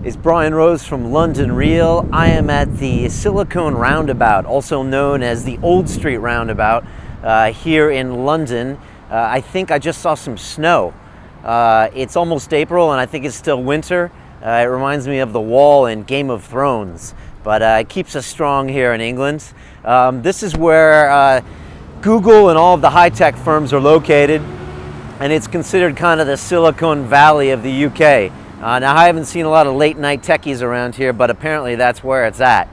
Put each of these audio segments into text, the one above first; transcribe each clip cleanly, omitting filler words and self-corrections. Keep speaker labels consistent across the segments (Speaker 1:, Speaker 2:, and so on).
Speaker 1: It's Brian Rose from London Real. I am at the Silicon Roundabout, also known as the Old Street Roundabout, here in London. I think I just saw some snow. It's almost April and I think it's still winter. It reminds me of the Wall in Game of Thrones, but it keeps us strong here in England. This is where Google and all of the high-tech firms are located, and it's considered kind of the Silicon Valley of the UK. Now, I haven't seen a lot of late-night techies around here, but apparently that's where it's at.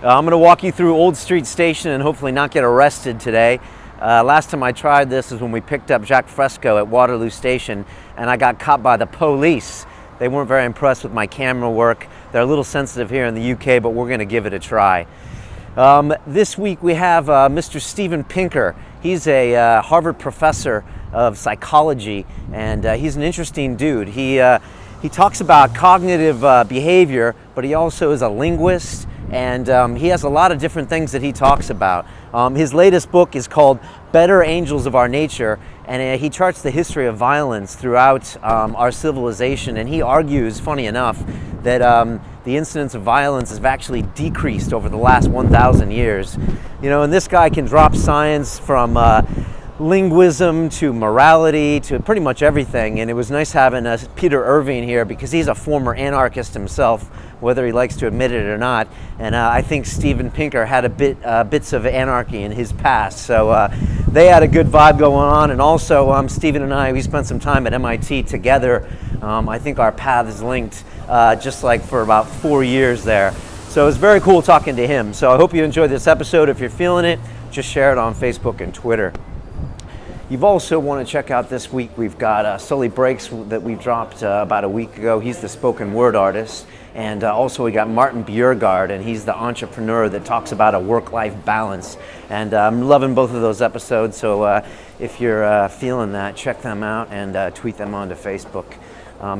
Speaker 1: I'm going to walk you through Old Street Station and hopefully not get arrested today. Last time I tried this is when we picked up Jacques Fresco at Waterloo Station, and I got caught by the police. They weren't very impressed with my camera work. They're a little sensitive here in the UK, but we're going to give it a try. This week we have Mr. Steven Pinker. He's a Harvard professor of psychology, and he's an interesting dude. He talks about cognitive behavior, but he also is a linguist, and he has a lot of different things that he talks about. His latest book is called Better Angels of Our Nature, and he charts the history of violence throughout our civilization, and he argues, funny enough, that the incidence of violence has actually decreased over the last 1,000 years. You know, and this guy can drop science from linguism to morality to pretty much everything, and it was nice having Peter Irving here because he's a former anarchist himself, whether he likes to admit it or not, and I think Steven Pinker had bits of anarchy in his past, so they had a good vibe going on. And also Steven and I, we spent some time at M.I.T. together. I think our paths linked just like for about 4 years there, so it was very cool talking to him. So I hope you enjoyed this episode. If you're feeling it, just share it on Facebook and Twitter. You've also want to check out this week, we've got Sully Breaks that we dropped about a week ago. He's the spoken word artist. And also we got Martin Bjerregaard, and he's the entrepreneur that talks about a work-life balance. And I'm loving both of those episodes, so if you're feeling that, check them out and tweet them onto Facebook.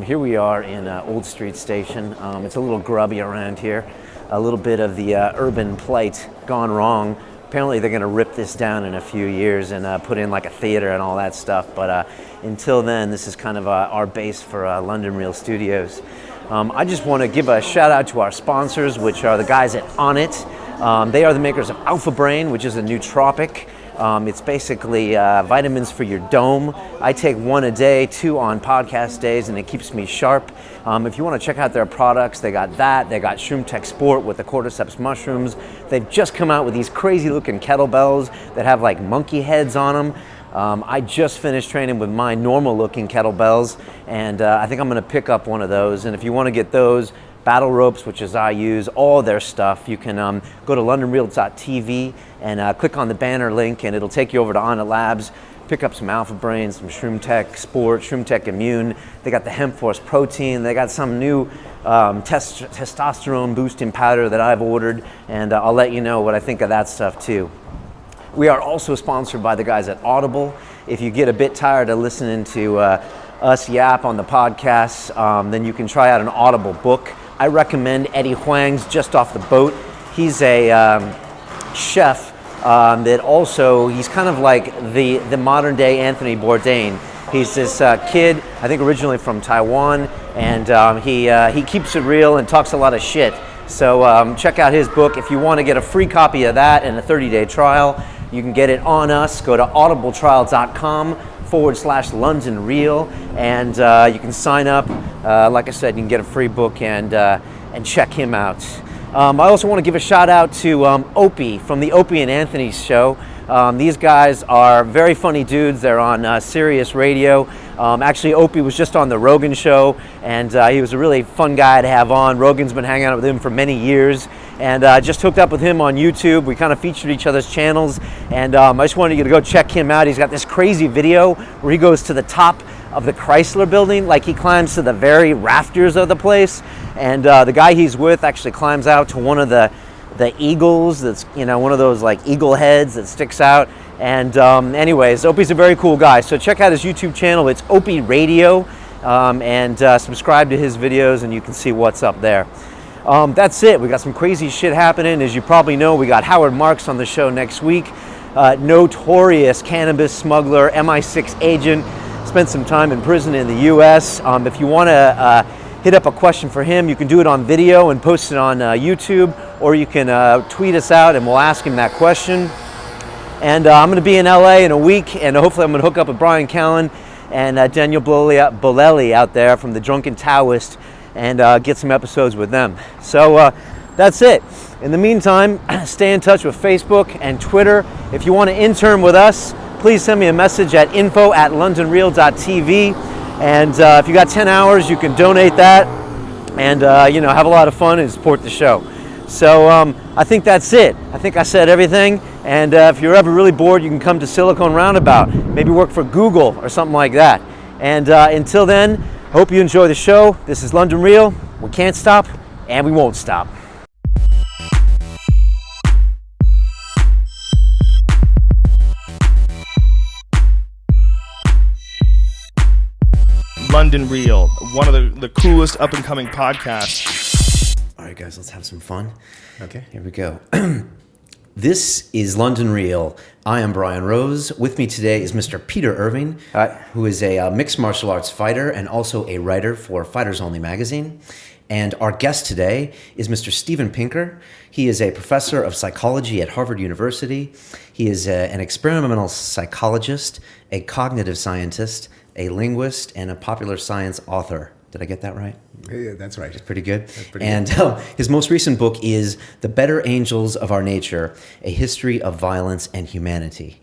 Speaker 1: Here we are in Old Street Station. It's a little grubby around here. A little bit of the urban plight gone wrong. Apparently they're going to rip this down in a few years and put in like a theater and all that stuff. But until then, this is kind of our base for London Real Studios. I just want to give a shout out to our sponsors, which are the guys at M.I.T. They are the makers of Alpha Brain, which is a nootropic. It's basically vitamins for your dome. I take one a day, 2 on podcast days, and it keeps me sharp. If you want to check out their products, they got that. They got Shroom Tech Sport with the cordyceps mushrooms. They've just come out with these crazy looking kettlebells that have like monkey heads on them. I just finished training with my normal looking kettlebells, and I think I'm going to pick up one of those. And if you want to get those, Battle Ropes, which is I use, all their stuff, you can go to londonreal.tv and click on the banner link, and it'll take you over to Onnit Labs. Pick up some Alpha Brain, some Shroom Tech Sport, Shroom Tech Immune. They got the Hemp Force protein. They got some new testosterone boosting powder that I've ordered, and I'll let you know what I think of that stuff too. We are also sponsored by the guys at Audible. If you get a bit tired of listening to us yap on the podcasts, then you can try out an Audible book. I recommend Eddie Huang's Just Off the Boat. He's a chef that also, he's kind of like the modern day Anthony Bourdain. He's this kid, I think originally from Taiwan, and he keeps it real and talks a lot of shit. So check out his book. If you want to get a free copy of that and a 30-day trial, you can get it on us. Go to audibletrial.com/London Real, and you can sign up. Like I said, you can get a free book and check him out. I also want to give a shout out to Opie from the Opie and Anthony show. These guys are very funny dudes. They're on Sirius Radio. Actually, Opie was just on the Rogan show, and he was a really fun guy to have on. Rogan's been hanging out with him for many years, and just hooked up with him on YouTube. We kind of featured each other's channels, and I just wanted you to go check him out. He's got this crazy video where he goes to the top of the Chrysler building, like he climbs to the very rafters of the place, and the guy he's with actually climbs out to one of the eagles that's, you know, one of those like eagle heads that sticks out. And anyways, Opie's a very cool guy, so check out his YouTube channel. It's Opie Radio, and subscribe to his videos and you can see what's up there. That's it. We got some crazy shit happening. As you probably know, we got Howard Marks on the show next week. Notorious cannabis smuggler, MI6 agent, spent some time in prison in the US. If you want to hit up a question for him. You can do it on video and post it on YouTube, or you can tweet us out and we'll ask him that question. And I'm going to be in LA in a week, and hopefully I'm going to hook up with Brian Callen and Daniel Bolelli out there from the Drunken Taoist and get some episodes with them. So that's it. In the meantime, stay in touch with Facebook and Twitter. If you want to intern with us, please send me a message at info@londonreal.tv. And if you got 10 hours, you can donate that and have a lot of fun and support the show. So I think that's it. I think I said everything. And if you're ever really bored, you can come to Silicon Roundabout. Maybe work for Google or something like that. And until then, hope you enjoy the show. This is London Real. We can't stop, and we won't stop.
Speaker 2: London Real, one of the coolest up-and-coming podcasts.
Speaker 1: All right, guys, let's have some fun.
Speaker 3: Okay.
Speaker 1: Here we go. This is London Real. I am Brian Rose. With me today is Mr. Peter Irving, who is a mixed martial arts fighter and also a writer for Fighters Only magazine. And our guest today is Mr. Steven Pinker. He is a professor of psychology at Harvard University. He is an experimental psychologist, a cognitive scientist, a linguist, and a popular science author. Did I get that right?
Speaker 3: Yeah, that's right.
Speaker 1: That's pretty good.
Speaker 3: That's pretty
Speaker 1: and
Speaker 3: good.
Speaker 1: His most recent book is The Better Angels of Our Nature, A History of Violence and Humanity.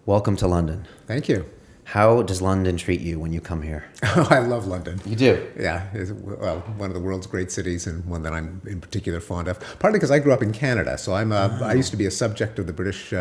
Speaker 1: Welcome to London.
Speaker 3: Thank you.
Speaker 1: How does London treat you when you come here?
Speaker 3: Oh, I love London.
Speaker 1: You do?
Speaker 3: Yeah, it's, well, one of the world's great cities and one that I'm in particular fond of. Partly because I grew up in Canada, so I used to be a subject of the British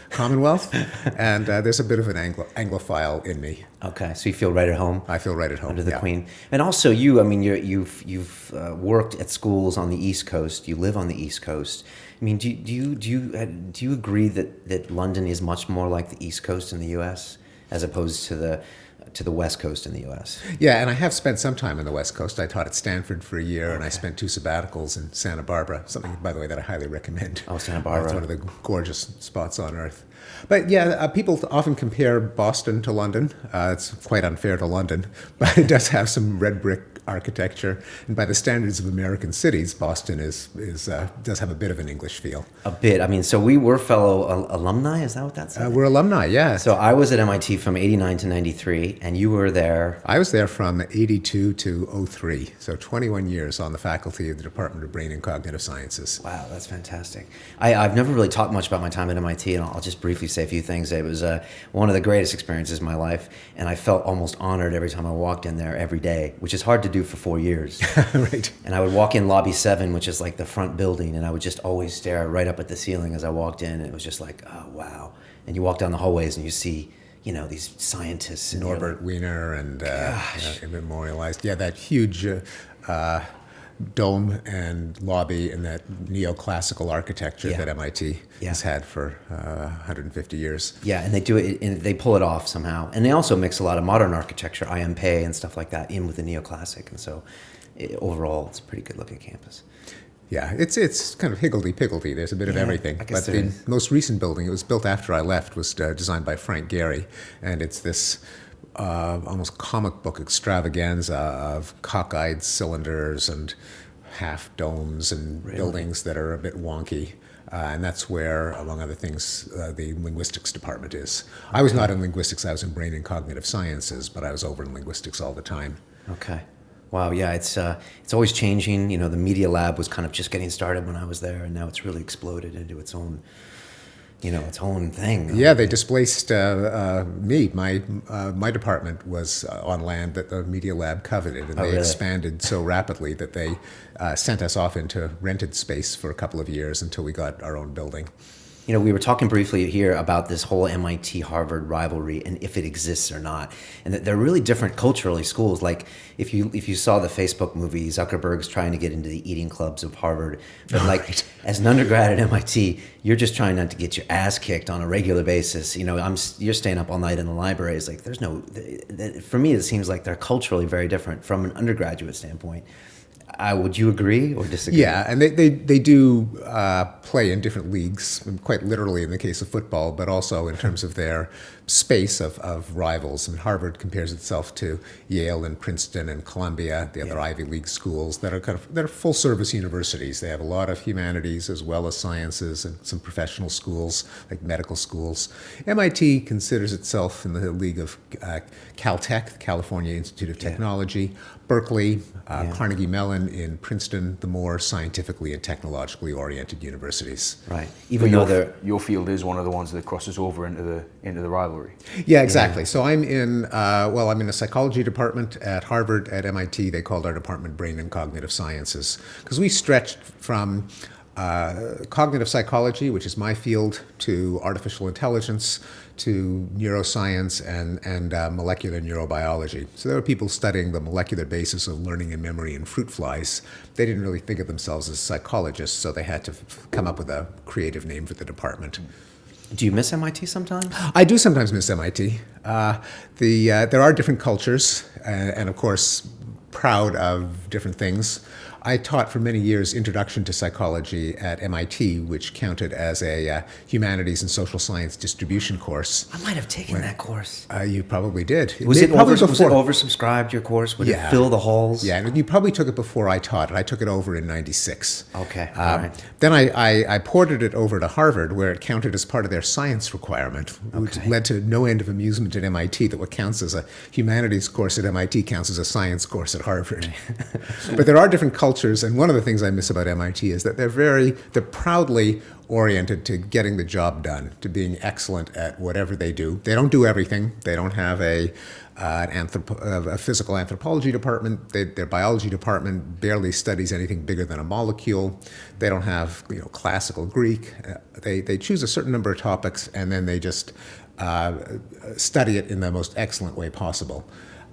Speaker 3: Commonwealth, and there's a bit of an Anglophile in me.
Speaker 1: Okay, so you feel right at home?
Speaker 3: I feel right at home.
Speaker 1: Under the Queen. And also you've worked at schools on the East Coast. You live on the East Coast. I mean, do you agree that London is much more like the East Coast in the U.S. as opposed to the West Coast in the U.S.?
Speaker 3: Yeah, and I have spent some time in the West Coast. I taught at Stanford for a year, and I spent 2 sabbaticals in Santa Barbara, something, by the way, that I highly recommend.
Speaker 1: Oh, Santa Barbara.
Speaker 3: It's one of the gorgeous spots on Earth. But yeah, people often compare Boston to London. It's quite unfair to London, but it does have some red brick architecture, and by the standards of American cities, Boston does have a bit of an English feel.
Speaker 1: A bit. I mean, so we were fellow alumni. Is that what that's?
Speaker 3: We're alumni, yeah.
Speaker 1: So I was at MIT from '89 to '93, and you were there.
Speaker 3: I was there from '82 to '03, so 21 years on the faculty of the Department of Brain and Cognitive Sciences.
Speaker 1: Wow, that's fantastic. I've never really talked much about my time at MIT, and I'll just briefly say a few things. It was one of the greatest experiences of my life, and I felt almost honored every time I walked in there every day, which is hard to do for 4 years.
Speaker 3: Right.
Speaker 1: And I would walk in lobby 7, which is like the front building, and I would just always stare right up at the ceiling as I walked in, and it was just like, oh, wow. And you walk down the hallways and you see, these scientists. And
Speaker 3: Norbert Wiener and memorialized. Yeah, that huge dome and lobby and that neoclassical architecture that MIT has had for 150 years.
Speaker 1: Yeah, and they do it, and they pull it off somehow. And they also mix a lot of modern architecture, IMP and stuff like that, in with the neoclassic. And so overall, it's a pretty good looking campus.
Speaker 3: Yeah, it's kind of higgledy-piggledy. There's a bit of everything.
Speaker 1: But
Speaker 3: the most recent building, it was built after I left, was designed by Frank Gehry, and it's this almost comic book extravaganza of cockeyed cylinders and half domes and buildings that are a bit wonky. And that's where, among other things, the linguistics department is. I was not in linguistics, I was in brain and cognitive sciences, but I was over in linguistics all the time.
Speaker 1: Okay. Wow, yeah, it's always changing. The media lab was kind of just getting started when I was there, and now it's really exploded into its own thing.
Speaker 3: Yeah, they displaced me. My department was on land that the Media Lab coveted, and they expanded so rapidly that they sent us off into rented space for a couple of years until we got our own building.
Speaker 1: We were talking briefly here about this whole MIT-Harvard rivalry and if it exists or not, and that they're really different culturally schools. Like if you saw the Facebook movie, Zuckerberg's trying to get into the eating clubs of Harvard, but as an undergrad at MIT, you're just trying not to get your ass kicked on a regular basis. You're staying up all night in the library. It's like for me, it seems like they're culturally very different from an undergraduate standpoint. Would you agree or disagree?
Speaker 3: Yeah, and they do play in different leagues, quite literally in the case of football, but also in terms of their space of rivals. And Harvard compares itself to Yale and Princeton and Columbia, the other Ivy League schools that are they're full service universities. They have a lot of humanities as well as sciences and some professional schools like medical schools. MIT considers itself in the league of Caltech, California Institute of Technology, Berkeley, Carnegie Mellon in Princeton, the more scientifically and technologically oriented universities.
Speaker 1: Right.
Speaker 4: Even though your field is one of the ones that crosses over into the rivalry.
Speaker 3: Yeah, exactly. So I'm in a psychology department at Harvard. At MIT, they called our department Brain and Cognitive Sciences because we stretched from cognitive psychology, which is my field, to artificial intelligence, to neuroscience and molecular neurobiology. So there were people studying the molecular basis of learning and memory in fruit flies. They didn't really think of themselves as psychologists, so they had to come up with a creative name for the department.
Speaker 1: Do you miss MIT sometimes?
Speaker 3: I do sometimes miss MIT. There are different cultures, and of course, proud of different things. I taught for many years Introduction to Psychology at MIT, which counted as a humanities and social science distribution course.
Speaker 1: I might have taken that course.
Speaker 3: You probably did.
Speaker 1: Was it
Speaker 3: probably
Speaker 1: oversubscribed, your course? Would it fill the halls?
Speaker 3: Yeah, and you probably took it before I taught it. I took it over in '96.
Speaker 1: Okay, all right.
Speaker 3: Then I ported it over to Harvard, where it counted as part of their science requirement, which led to no end of amusement at MIT that what counts as a humanities course at MIT counts as a science course at Harvard. But there are different cultures, and one of the things I miss about MIT is that they're proudly oriented to getting the job done, to being excellent at whatever they do. They don't do everything. They don't have a physical anthropology department. Their biology department barely studies anything bigger than a molecule. They don't have classical Greek. They choose a certain number of topics and then they just study it in the most excellent way possible.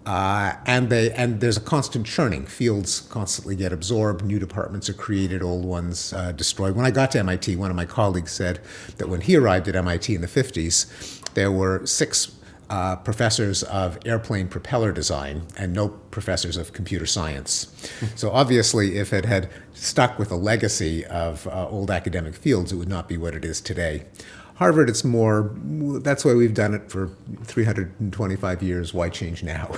Speaker 3: And there's a constant churning. Fields constantly get absorbed. New departments are created. Old ones destroyed. When I got to MIT, one of my colleagues said that when he arrived at MIT in the 50s, there were 6 professors of airplane propeller design and no professors of computer science. So obviously, if it had stuck with a legacy of old academic fields, it would not be what it is today. Harvard, it's more, that's why we've done it for 325 years. Why change now?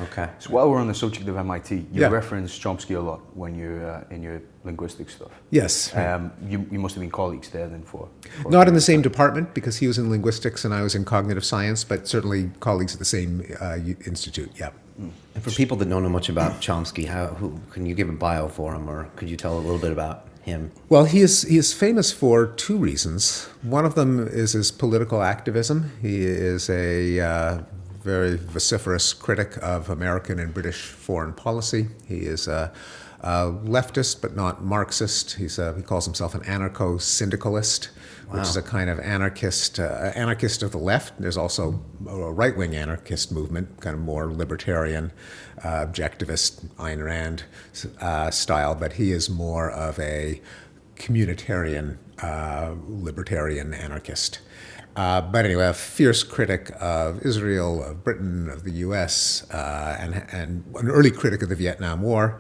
Speaker 1: Okay.
Speaker 4: So while we're on the subject of MIT, you
Speaker 3: Yeah.
Speaker 4: reference Chomsky a lot when you're in your linguistics stuff.
Speaker 3: Yes.
Speaker 4: You must have been colleagues there then for
Speaker 3: Not in the same department, because he was in linguistics and I was in cognitive science, but certainly colleagues at the same institute, yeah.
Speaker 1: And for people that don't know much about Chomsky, who can you give a bio for him, or could you tell a little bit about him?
Speaker 3: Well, he is famous for 2 reasons. One of them is his political activism. He is a very vociferous critic of American and British foreign policy. He is a leftist, but not Marxist. He calls himself an anarcho-syndicalist, which is a kind of anarchist of the left. There's also a right-wing anarchist movement, kind of more libertarian, objectivist, Ayn Rand style, but he is more of a communitarian, libertarian anarchist. But anyway, a fierce critic of Israel, of Britain, of the U.S., and an early critic of the Vietnam War.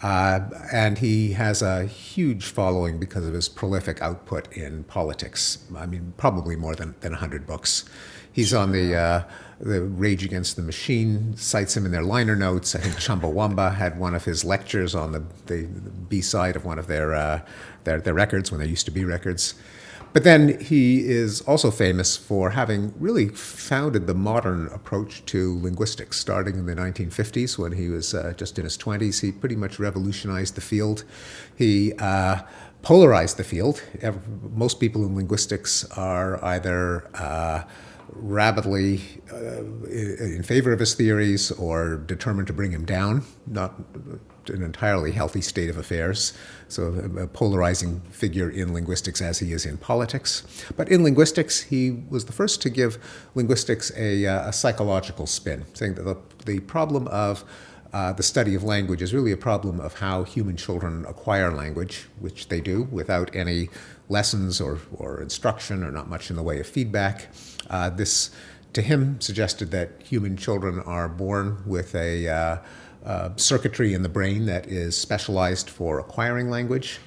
Speaker 3: And he has a huge following because of his prolific output in politics. I mean, probably more than 100 books. He's on the Rage Against the Machine, cites him in their liner notes. I think Chumbawamba had one of his lectures on the B-side of one of their records, when there used to be records. But then he is also famous for having really founded the modern approach to linguistics. Starting in the 1950s, when he was just in his 20s, he pretty much revolutionized the field. He polarized the field. Most people in linguistics are either rabidly in favor of his theories or determined to bring him down, not an entirely healthy state of affairs. So a polarizing figure in linguistics as he is in politics. But in linguistics, he was the first to give linguistics a psychological spin, saying that the problem of the study of language is really a problem of how human children acquire language, which they do without any lessons or instruction or not much in the way of feedback. This, to him, suggested that human children are born with a circuitry in the brain that is specialized for acquiring language.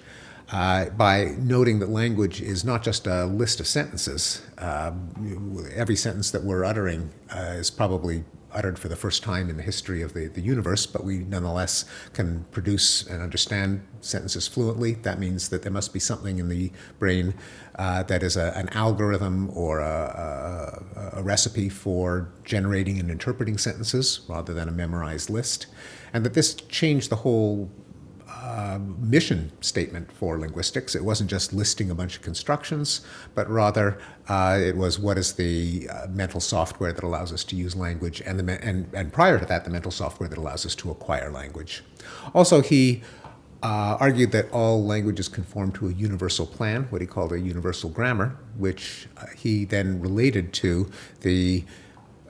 Speaker 3: by noting that language is not just a list of sentences. Every sentence that we're uttering is probably uttered for the first time in the history of the universe, but we nonetheless can produce and understand sentences fluently. That means that there must be something in the brain that is an algorithm or a recipe for generating and interpreting sentences rather than a memorized list. And that this changed the whole mission statement for linguistics. It wasn't just listing a bunch of constructions, but rather it was what is the mental software that allows us to use language, and prior to that, the mental software that allows us to acquire language. Also, he argued that all languages conform to a universal plan, what he called a universal grammar, which he then related to the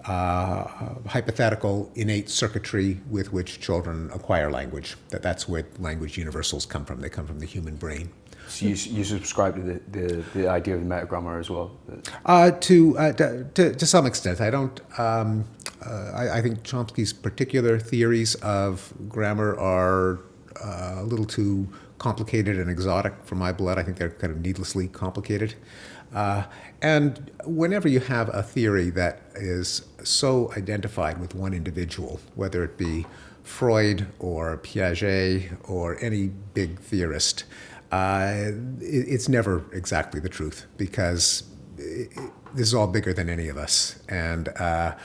Speaker 3: hypothetical innate circuitry with which children acquire language. That's where language universals come from. They come from the human brain.
Speaker 4: So you subscribe to the idea of the metagrammar as well?
Speaker 3: To some extent. I don't. I think Chomsky's particular theories of grammar are a little too complicated and exotic for my blood. I think they're kind of needlessly complicated. And whenever you have a theory that is so identified with one individual, whether it be Freud or Piaget or any big theorist, it's never exactly the truth, because this is all bigger than any of us. And a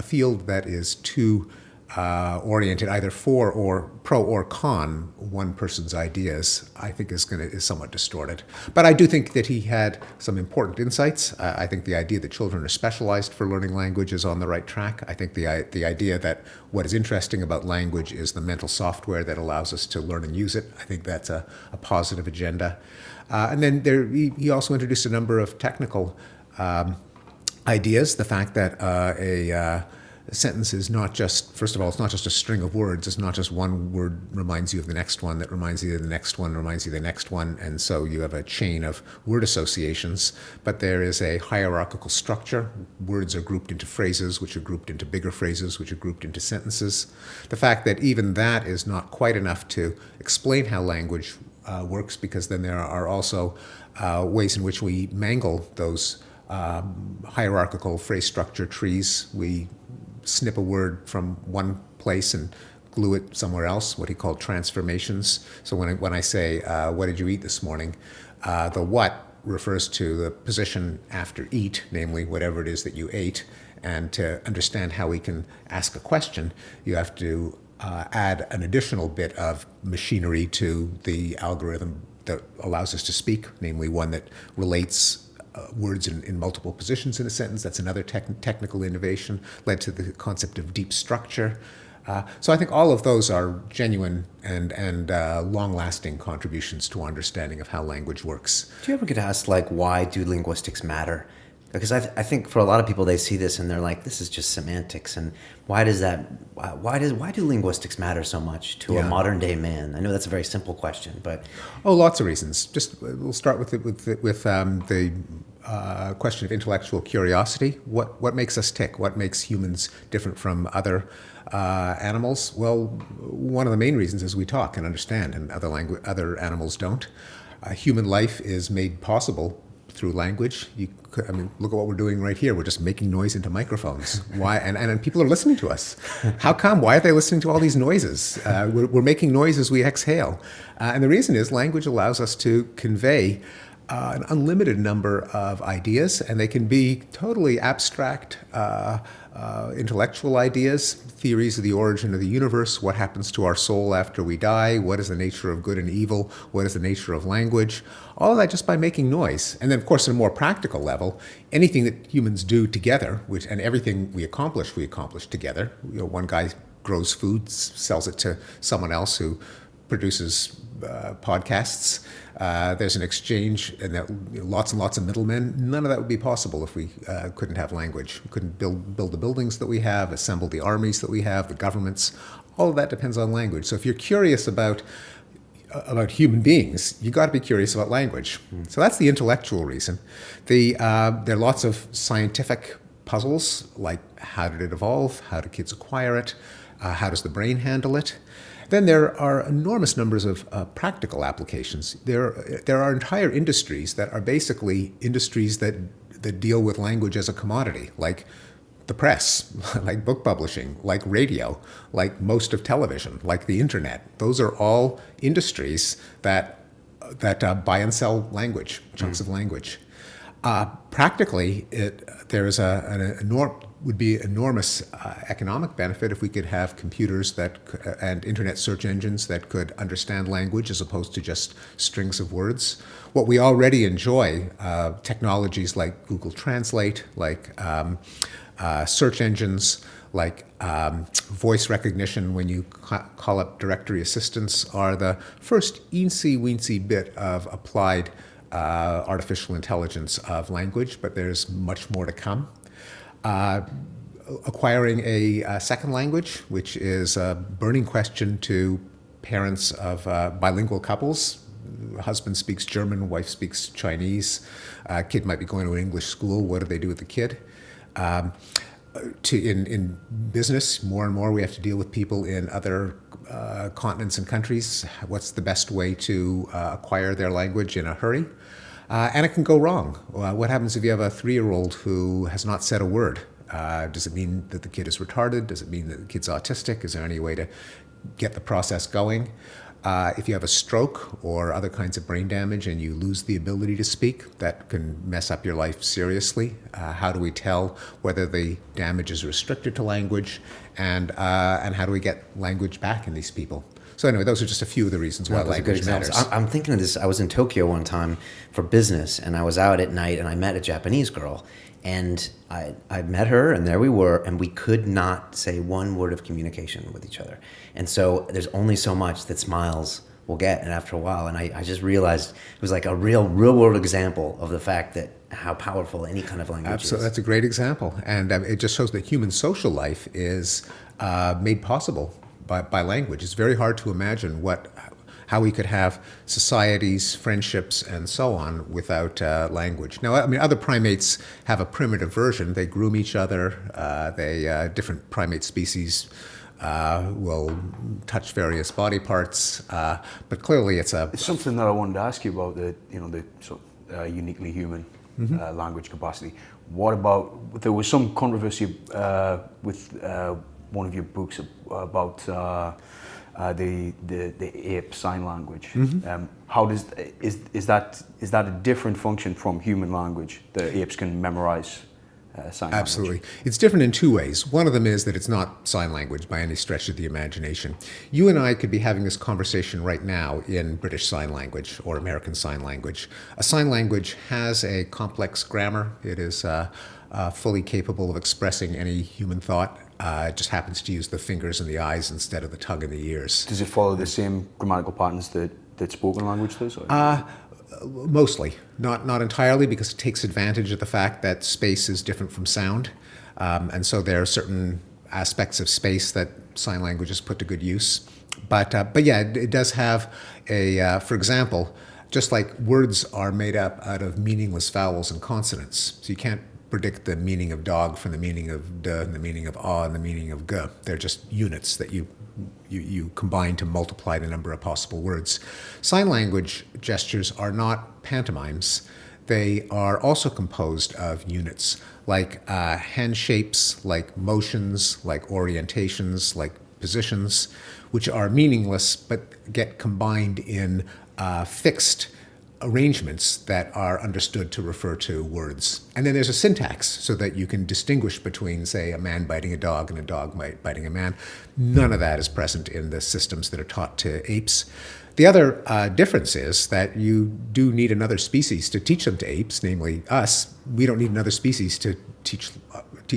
Speaker 3: field that is too oriented either for or pro or con one person's ideas, I think is somewhat distorted. But I do think that he had some important insights. I think the idea that children are specialized for learning language is on the right track. I think the idea that what is interesting about language is the mental software that allows us to learn and use it, I think that's a positive agenda. And then he also introduced a number of technical ideas. The fact that a sentence is not just, first of all, it's not just a string of words. It's not just one word reminds you of the next one that reminds you of the next one, reminds you of the next one, and so you have a chain of word associations. But there is a hierarchical structure. Words are grouped into phrases, which are grouped into bigger phrases, which are grouped into sentences. The fact that even that is not quite enough to explain how language works, because then there are also ways in which we mangle those hierarchical phrase structure trees. We snip a word from one place and glue it somewhere else, what he called transformations. So when I say, what did you eat this morning? The what refers to the position after eat, namely whatever it is that you ate. And to understand how we can ask a question, you have to add an additional bit of machinery to the algorithm that allows us to speak, namely one that relates words in multiple positions in a sentence. That's another technical innovation, led to the concept of deep structure. So I think all of those are genuine and long-lasting contributions to our understanding of how language works.
Speaker 1: Do you ever get asked, like, why do linguistics matter? Because I think for a lot of people, they see this and they're like, this is just semantics. And why do linguistics matter so much to a modern day man? I know that's a very simple question, but
Speaker 3: lots of reasons. We'll start with the question of intellectual curiosity. What makes us tick? What makes humans different from other animals? Well, one of the main reasons is we talk and understand, and other animals don't. Human life is made possible through language. Look at what we're doing right here. We're just making noise into microphones. Why? And people are listening to us. How come? Why are they listening to all these noises? We're making noise as we exhale. And the reason is language allows us to convey an unlimited number of ideas, and they can be totally abstract intellectual ideas, theories of the origin of the universe, what happens to our soul after we die, what is the nature of good and evil, what is the nature of language, all of that just by making noise. And then, of course, at a more practical level, anything that humans do together, and everything we accomplish together. One guy grows food, sells it to someone else who produces podcasts. There's an exchange, and lots and lots of middlemen. None of that would be possible if we couldn't have language. We couldn't build the buildings that we have, assemble the armies that we have, the governments. All of that depends on language. So if you're curious about human beings, you got to be curious about language. So that's the intellectual reason. There are lots of scientific puzzles, like how did it evolve? How do kids acquire it? How does the brain handle it? Then there are enormous numbers of practical applications. There are entire industries that are basically industries that deal with language as a commodity, like the press, like book publishing, like radio, like most of television, like the internet. Those are all industries that buy and sell language, chunks of language. Practically, there is would be enormous economic benefit if we could have computers and internet search engines that could understand language as opposed to just strings of words. What we already enjoy, technologies like Google Translate, like search engines, like voice recognition when you call up directory assistants, are the first eensy-weensy bit of applied artificial intelligence of language, but there's much more to come. Acquiring a second language, which is a burning question to parents of bilingual couples. Husband speaks German, wife speaks Chinese. Kid might be going to an English school. What do they do with the kid? In business, more and more we have to deal with people in other continents and countries. What's the best way to acquire their language in a hurry? And it can go wrong. What happens if you have a 3-year-old who has not said a word? Does it mean that the kid is retarded? Does it mean that the kid's autistic? Is there any way to get the process going? If you have a stroke or other kinds of brain damage and you lose the ability to speak, that can mess up your life seriously. How do we tell whether the damage is restricted to language, and how do we get language back in these people? So anyway, those are just a few of the reasons why language matters.
Speaker 1: I'm thinking of this. I was in Tokyo one time for business, and I was out at night, and I met a Japanese girl. And I met her, and there we were, and we could not say one word of communication with each other. And so there's only so much that smiles will get, and after a while, and I just realized it was like a real world example of the fact that how powerful any kind of language
Speaker 3: Absolutely.
Speaker 1: is.
Speaker 3: That's a great example, and it just shows that human social life is made possible by language. It's very hard to imagine how we could have societies, friendships, and so on without language. Now, I mean, other primates have a primitive version. They groom each other. Different primate species will touch various body parts, but clearly it's
Speaker 4: something that I wanted to ask you about the uniquely human language capacity. What about, there was some controversy with one of your books about the ape sign language. How does is that a different function from human language? The apes can memorize sign
Speaker 3: Absolutely.
Speaker 4: language.
Speaker 3: It's different in two ways. One of them is that it's not sign language by any stretch of the imagination. You and I could be having this conversation right now in British Sign Language or American Sign Language. A sign language has a complex grammar. It is fully capable of expressing any human thought. It just happens to use the fingers and the eyes instead of the tongue and the ears.
Speaker 4: Does it follow the same grammatical patterns that spoken language does?
Speaker 3: Mostly, not entirely, because it takes advantage of the fact that space is different from sound, and so there are certain aspects of space that sign language is put to good use. But yeah, it does have for example, just like words are made up out of meaningless vowels and consonants, so you can't predict the meaning of dog from the meaning of duh and the meaning of ah and the meaning of guh. They're just units that you combine to multiply the number of possible words. Sign language gestures are not pantomimes. They are also composed of units, like hand shapes, like motions, like orientations, like positions, which are meaningless but get combined in fixed arrangements that are understood to refer to words. And then there's a syntax so that you can distinguish between, say, a man biting a dog and a dog biting a man. None of that is present in the systems that are taught to apes. The other difference is that you do need another species to teach them to apes, namely us. We don't need another species to teach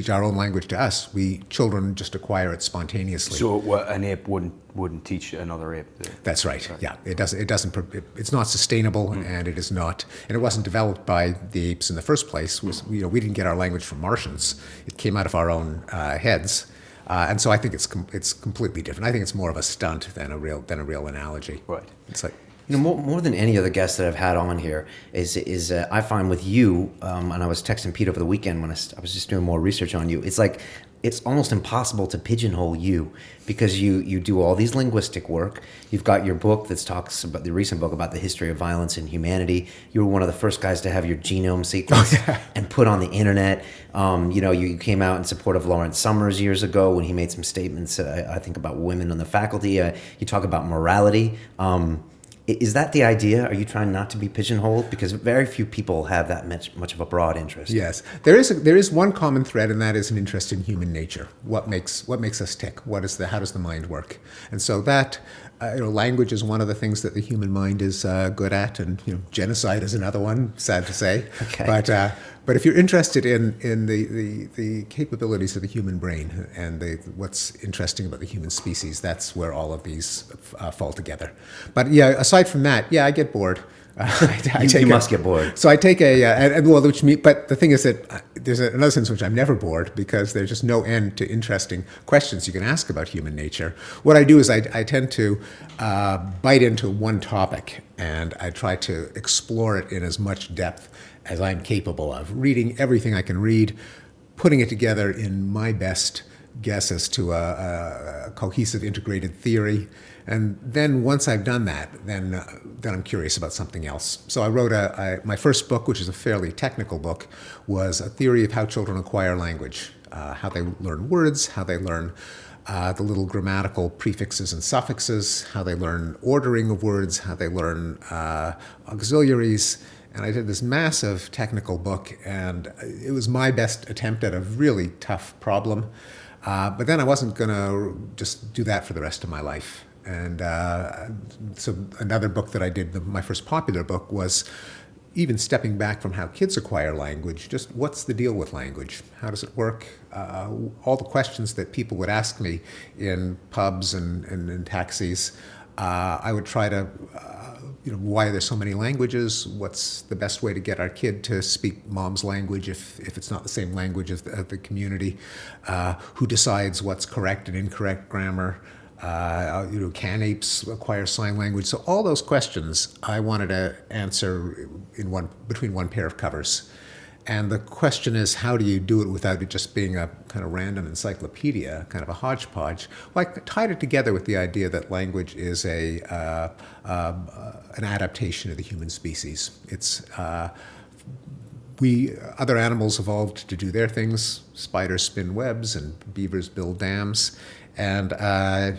Speaker 3: our own language to us. Children just acquire it spontaneously.
Speaker 4: So an ape wouldn't teach another ape.
Speaker 3: That's right. Yeah, it's not sustainable, and it is not, and it wasn't developed by the apes in the first place. We didn't get our language from Martians. It came out of our own heads, and so I think it's completely different. I think it's more of a stunt than a real analogy.
Speaker 4: Right.
Speaker 3: It's like.
Speaker 1: You know, more than any other guest that I've had on here is I find with you, and I was texting Pete over the weekend when I was just doing more research on you. It's like it's almost impossible to pigeonhole you because you do all these linguistic work. You've got your book that talks about the recent book about the history of violence in humanity. You were one of the first guys to have your genome sequenced and put on the internet. You know, you came out in support of Lawrence Summers years ago when he made some statements, I think, about women on the faculty. You talk about morality. Is that the idea? Are you trying not to be pigeonholed? Because very few people have that much of a broad interest.
Speaker 3: Yes, there is one common thread, and that is an interest in human nature. What makes us tick? How does the mind work? And so that language is one of the things that the human mind is good at, and genocide is another one. Sad to say,
Speaker 1: okay.
Speaker 3: But if you're interested in the capabilities of the human brain and what's interesting about the human species, that's where all of these fall together. But yeah, aside from that, yeah, I get bored.
Speaker 1: You must get bored.
Speaker 3: So I take but the thing is that there's another sense in which I'm never bored because there's just no end to interesting questions you can ask about human nature. What I do is I tend to bite into one topic and I try to explore it in as much depth as I'm capable of, reading everything I can read, putting it together in my best guess as to a cohesive, integrated theory. And then once I've done that, then I'm curious about something else. So I wrote my first book, which is a fairly technical book, was a theory of how children acquire language, how they learn words, how they learn the little grammatical prefixes and suffixes, how they learn ordering of words, how they learn auxiliaries. And I did this massive technical book, and it was my best attempt at a really tough problem. But then I wasn't going to just do that for the rest of my life. And so another book that I did, my first popular book, was even stepping back from how kids acquire language, just what's the deal with language? How does it work? All the questions that people would ask me in pubs and in taxis, I would try to, why are there so many languages? What's the best way to get our kid to speak mom's language if it's not the same language as the community? Who decides what's correct and incorrect grammar? Can apes acquire sign language? So all those questions I wanted to answer between one pair of covers. And the question is, how do you do it without it just being a kind of random encyclopedia, kind of a hodgepodge? Well, I tied it together with the idea that language is an adaptation of the human species. It's other animals evolved to do their things. Spiders spin webs and beavers build dams, and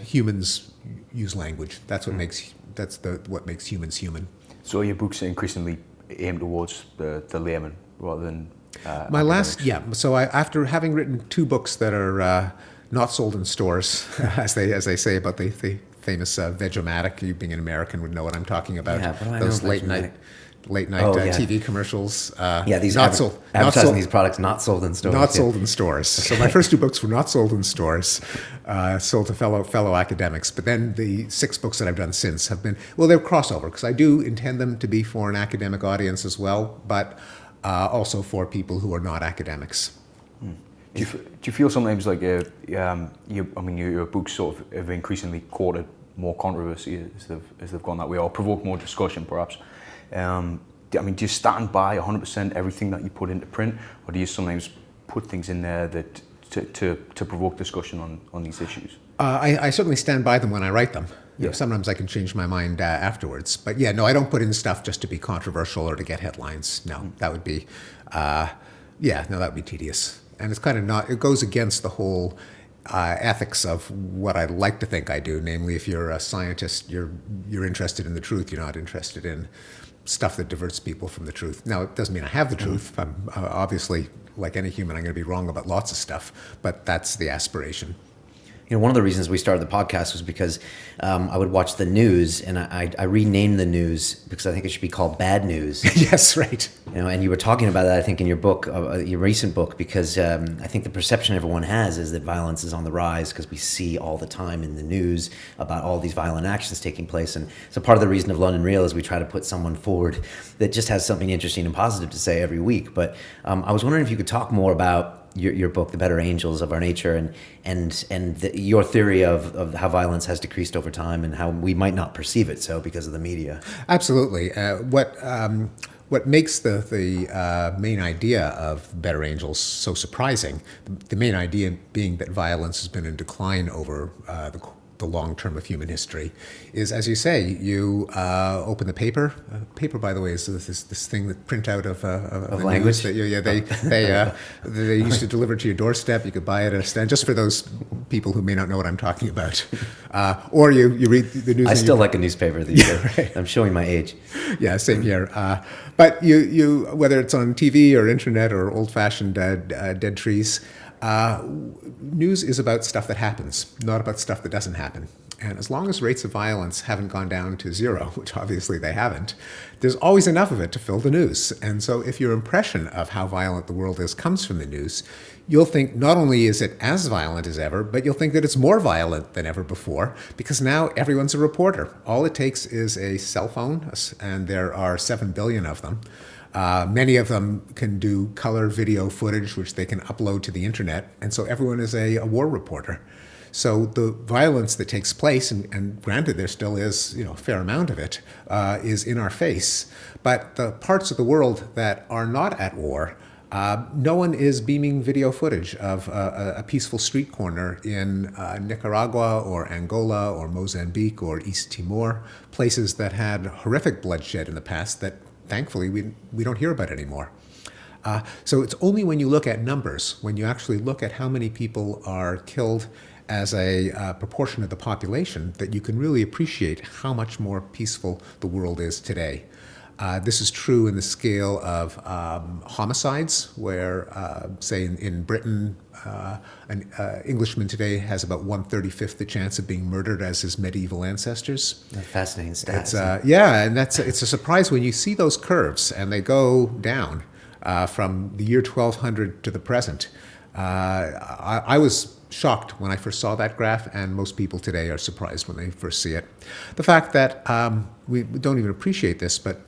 Speaker 3: humans use language. That's what makes humans human.
Speaker 4: So your books are increasingly aimed towards the layman rather than
Speaker 3: my last, So after having written two books that are not sold in stores, as they say about the famous Veg-O-Matic, you being an American would know what I'm talking about.
Speaker 1: Yeah,
Speaker 3: those late night TV commercials.
Speaker 1: These
Speaker 3: advertising
Speaker 1: these products not sold in stores.
Speaker 3: Not sold in stores. So my first two books were not sold in stores, sold to fellow academics. But then the 6 books that I've done since have been, they're crossover, because I do intend them to be for an academic audience as well, but also for people who are not academics.
Speaker 4: Do you feel sometimes like your books sort of have increasingly courted more controversy as they've gone that way, or provoked more discussion perhaps? Do you stand by 100% everything that you put into print, or do you sometimes put things in there that to provoke discussion on these issues?
Speaker 3: I certainly stand by them when I write them.
Speaker 4: Yeah.
Speaker 3: Sometimes I can change my mind afterwards. But I don't put in stuff just to be controversial or to get headlines. No, that would be, that would be tedious. And it's kind of not, it goes against the whole ethics of what I like to think I do. Namely, if you're a scientist, you're interested in the truth. You're not interested in stuff that diverts people from the truth. Now, it doesn't mean I have the truth. I'm obviously, like any human, I'm going to be wrong about lots of stuff. But that's the aspiration.
Speaker 1: One of the reasons we started the podcast was because I would watch the news, and I renamed the news because I think it should be called Bad News.
Speaker 3: Yes, right.
Speaker 1: And you were talking about that, I think, in your book, your recent book, because I think the perception everyone has is that violence is on the rise because we see all the time in the news about all these violent actions taking place. And so part of the reason of London Real is we try to put someone forward that just has something interesting and positive to say every week. But I was wondering if you could talk more about your book, The Better Angels of Our Nature, and your theory of how violence has decreased over time and how we might not perceive it so because of the media.
Speaker 3: Absolutely. What makes the main idea of Better Angels so surprising, the main idea being that violence has been in decline over the long term of human history, is, as you say, you open the paper. Paper, by the way, is this thing that print out of
Speaker 1: language.
Speaker 3: They used to deliver to your doorstep. You could buy it at a stand, just for those people who may not know what I'm talking about. Or you read the news.
Speaker 1: I still like a newspaper these days.
Speaker 3: Right.
Speaker 1: I'm showing my age.
Speaker 3: Yeah, same here. But you whether it's on TV or internet or old-fashioned dead trees. News is about stuff that happens, not about stuff that doesn't happen. And as long as rates of violence haven't gone down to zero, which obviously they haven't, there's always enough of it to fill the news. And so if your impression of how violent the world is comes from the news, you'll think not only is it as violent as ever, but you'll think that it's more violent than ever before, because now everyone's a reporter. All it takes is a cell phone, and there are 7 billion of them. Many of them can do color video footage, which they can upload to the internet, and so everyone is a war reporter. So the violence that takes place, and granted there still is a fair amount of it, is in our face. But the parts of the world that are not at war, no one is beaming video footage of a peaceful street corner in Nicaragua or Angola or Mozambique or East Timor, places that had horrific bloodshed in the past that thankfully we don't hear about anymore. So it's only when you look at numbers, when you actually look at how many people are killed as a proportion of the population, that you can really appreciate how much more peaceful the world is today. This is true in the scale of homicides, where, say, in Britain, an Englishman today has about 1/35 the chance of being murdered as his medieval ancestors.
Speaker 1: Fascinating stats.
Speaker 3: And it's a surprise when you see those curves, and they go down from the year 1200 to the present. I was shocked when I first saw that graph, and most people today are surprised when they first see it. The fact that we don't even appreciate this, but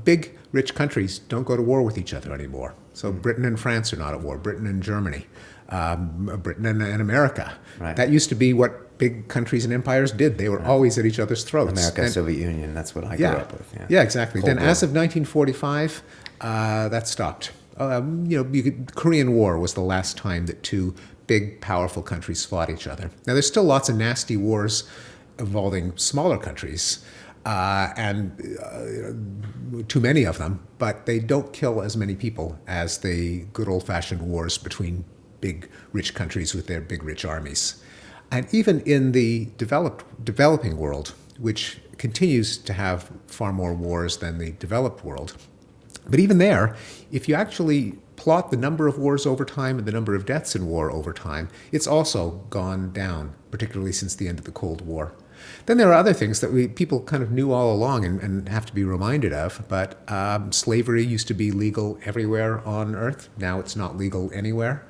Speaker 3: big, rich countries don't go to war with each other anymore. So Britain and France are not at war. Britain and Germany, Britain and America.
Speaker 1: Right.
Speaker 3: That used to be what big countries and empires did. They were always at each other's throats.
Speaker 1: America,
Speaker 3: and,
Speaker 1: Soviet Union, that's what I grew up with.
Speaker 3: Yeah, exactly.
Speaker 1: Cold
Speaker 3: Then
Speaker 1: War.
Speaker 3: as of 1945, that stopped. Korean War was the last time that two big, powerful countries fought each other. Now, there's still lots of nasty wars involving smaller countries, and too many of them, but they don't kill as many people as the good old-fashioned wars between big, rich countries with their big, rich armies. And even in the developing world, which continues to have far more wars than the developed world, but even there, if you actually plot the number of wars over time and the number of deaths in war over time, it's also gone down, particularly since the end of the Cold War. Then there are other things that people kind of knew all along and have to be reminded of, but slavery used to be legal everywhere on Earth. Now it's not legal anywhere.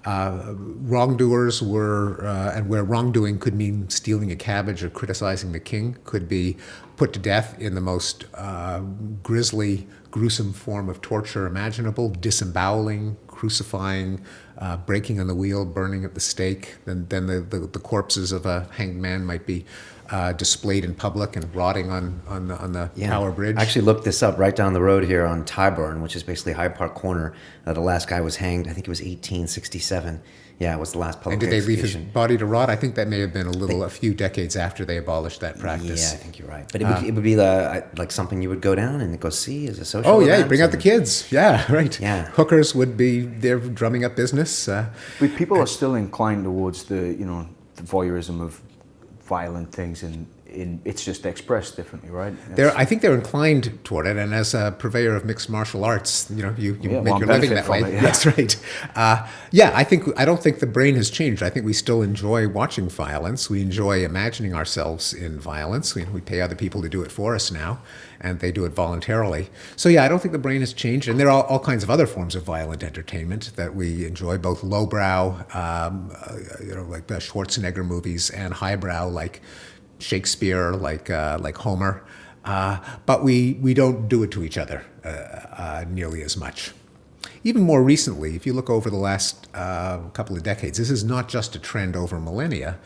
Speaker 3: Wrongdoers were, and where wrongdoing could mean stealing a cabbage or criticizing the king, could be put to death in the most grisly, gruesome form of torture imaginable: disemboweling, crucifying, breaking on the wheel, burning at the stake. Then the corpses of a hanged man might be displayed in public and rotting on the Tower Bridge.
Speaker 1: I actually looked this up right down the road here on Tyburn, which is basically Hyde Park Corner. The last guy was hanged, I think it was 1867. Yeah, it was the last public
Speaker 3: And did they leave his
Speaker 1: execution.
Speaker 3: body to rot? I think that may have been a few decades after they abolished that practice.
Speaker 1: Yeah, I think you're right. But it would be like something you would go down and go see as a social
Speaker 3: Oh yeah,
Speaker 1: event,
Speaker 3: you bring out the kids. Yeah, right.
Speaker 1: Yeah.
Speaker 3: Hookers would be there drumming up business.
Speaker 4: But people are still inclined towards the voyeurism of violent things it's just expressed differently, right?
Speaker 3: I think they're inclined toward it, and as a purveyor of mixed martial arts, you make your living
Speaker 4: benefit
Speaker 3: that
Speaker 4: from
Speaker 3: way.
Speaker 4: it, yeah.
Speaker 3: That's right. I don't think the brain has changed. I think we still enjoy watching violence. We enjoy imagining ourselves in violence. We pay other people to do it for us now, and they do it voluntarily. So I don't think the brain has changed, and there are all kinds of other forms of violent entertainment that we enjoy, both lowbrow, like the Schwarzenegger movies, and highbrow, like Shakespeare, like Homer, but we don't do it to each other nearly as much. Even more recently, if you look over the last couple of decades, this is not just a trend over millennia,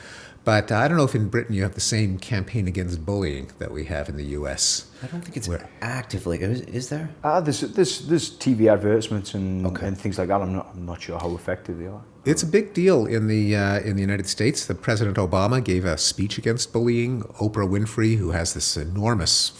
Speaker 3: but I don't know if in Britain you have the same campaign against bullying that we have in the U.S.
Speaker 1: I don't think it's actively. Is there?
Speaker 4: There's TV advertisements and things like that. I'm not sure how effective they are.
Speaker 3: It's a big deal in the United States. The President Obama gave a speech against bullying. Oprah Winfrey, who has this enormous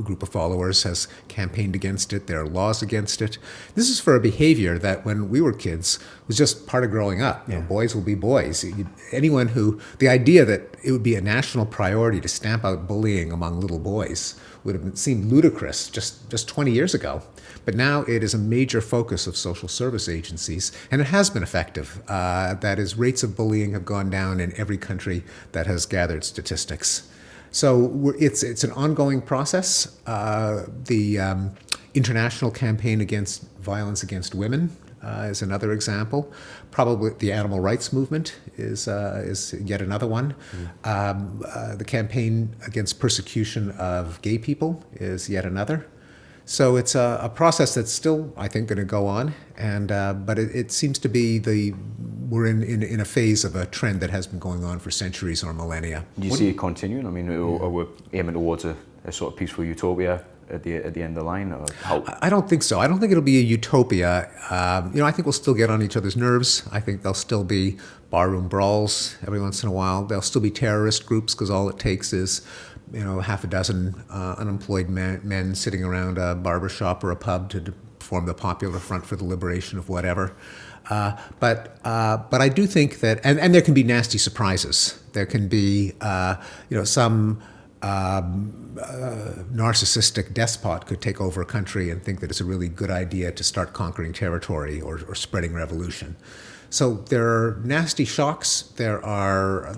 Speaker 3: group of followers, has campaigned against it. There are laws against it. This is for a behavior that, when we were kids, was just part of growing up. Boys will be boys. The idea that it would be a national priority to stamp out bullying among little boys would have seemed ludicrous just 20 years ago. But now it is a major focus of social service agencies, and it has been effective. That is, rates of bullying have gone down in every country that has gathered statistics. So it's an ongoing process. The international campaign against violence against women is another example. Probably the animal rights movement is yet another one. The campaign against persecution of gay people is yet another. So it's a process that's still, I think, going to go on, and but it seems to be we're in a phase of a trend that has been going on for centuries or millennia.
Speaker 4: Do you see it continuing? I mean, are we aiming towards a sort of peaceful utopia at the end of the line? Or how?
Speaker 3: I don't think so. I don't think it'll be a utopia. I think we'll still get on each other's nerves. I think there'll still be barroom brawls every once in a while. There'll still be terrorist groups, because all it takes is half a dozen unemployed men sitting around a barber shop or a pub to form the Popular Front for the Liberation of whatever. But I do think that, and there can be nasty surprises. There can be, some narcissistic despot could take over a country and think that it's a really good idea to start conquering territory or spreading revolution. So there are nasty shocks. There are,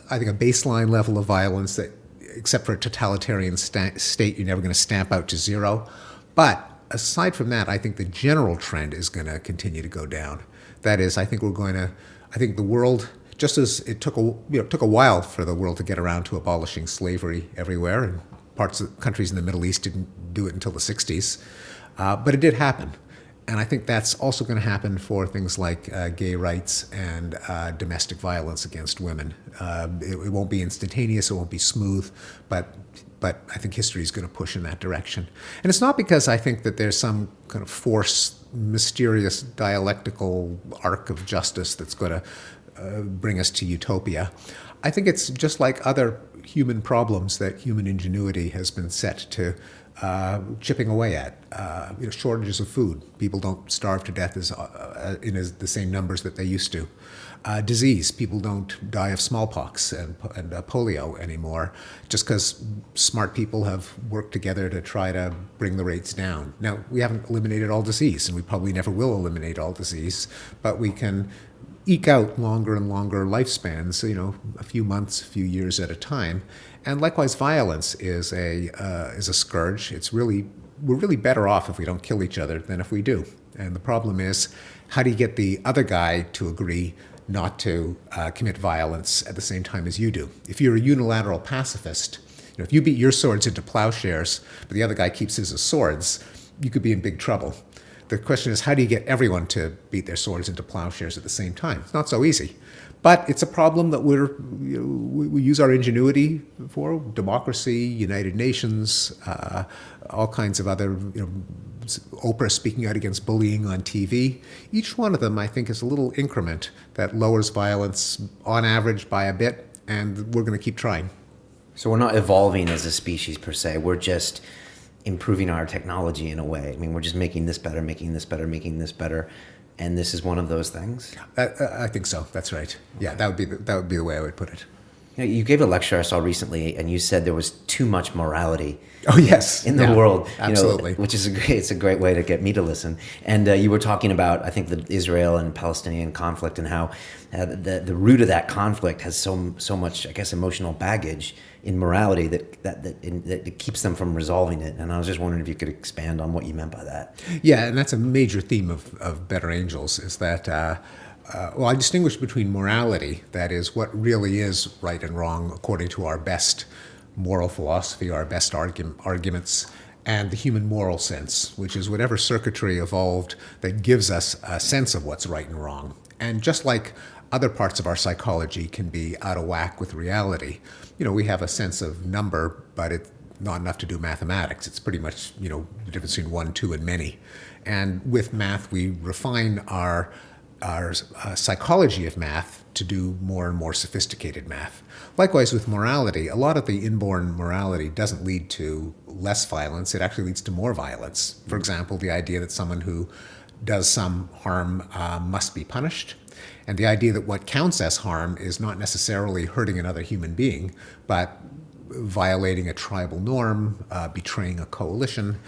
Speaker 3: I think, a baseline level of violence that, except for a totalitarian state, you're never going to stamp out to zero. But aside from that, I think the general trend is going to continue to go down. That is, I think the world, just as it took a while for the world to get around to abolishing slavery everywhere, and parts of countries in the Middle East didn't do it until the 60s, but it did happen. And I think that's also going to happen for things like gay rights and domestic violence against women. It won't be instantaneous, it won't be smooth, but I think history is going to push in that direction. And it's not because I think that there's some kind of mysterious dialectical arc of justice that's going to bring us to utopia. I think it's just like other human problems that human ingenuity has been set to chipping away at. Shortages of food. People don't starve to death in the same numbers that they used to. Disease. People don't die of smallpox and polio anymore, just because smart people have worked together to try to bring the rates down. Now, we haven't eliminated all disease, and we probably never will eliminate all disease, but we can eke out longer and longer lifespans, a few months, a few years at a time. And likewise, violence is a scourge. We're really better off if we don't kill each other than if we do. And the problem is, how do you get the other guy to agree not to commit violence at the same time as you do? If you're a unilateral pacifist, if you beat your swords into plowshares, but the other guy keeps his as swords, you could be in big trouble. The question is, how do you get everyone to beat their swords into plowshares at the same time? It's not so easy. But it's a problem that we use our ingenuity for. Democracy, United Nations, all kinds of other, Oprah speaking out against bullying on TV. Each one of them, I think, is a little increment that lowers violence on average by a bit, and we're going to keep trying.
Speaker 1: So we're not evolving as a species per se. We're just improving our technology in a way. I mean, we're just making this better, making this better, making this better. And this is one of those things?
Speaker 3: I think so. That's right. Yeah, that would be the way I would put it.
Speaker 1: You gave a lecture I saw recently, and you said there was too much morality.
Speaker 3: Oh yes,
Speaker 1: in the world,
Speaker 3: absolutely.
Speaker 1: Which is it's a great way to get me to listen. And you were talking about, I think, the Israel and Palestinian conflict, and how the root of that conflict has so much, I guess, emotional baggage in morality that keeps them from resolving it. And I was just wondering if you could expand on what you meant by that.
Speaker 3: Yeah, and that's a major theme of Better Angels, is that, well, I distinguish between morality, that is what really is right and wrong according to our best moral philosophy, our best arguments, and the human moral sense, which is whatever circuitry evolved that gives us a sense of what's right and wrong. And just like other parts of our psychology can be out of whack with reality, we have a sense of number, but it's not enough to do mathematics. It's pretty much, the difference between 1, 2, and many. And with math, we refine our psychology of math to do more and more sophisticated math. Likewise, with morality, a lot of the inborn morality doesn't lead to less violence. It actually leads to more violence. For example, the idea that someone who does some harm must be punished, and the idea that what counts as harm is not necessarily hurting another human being, but violating a tribal norm, betraying a coalition,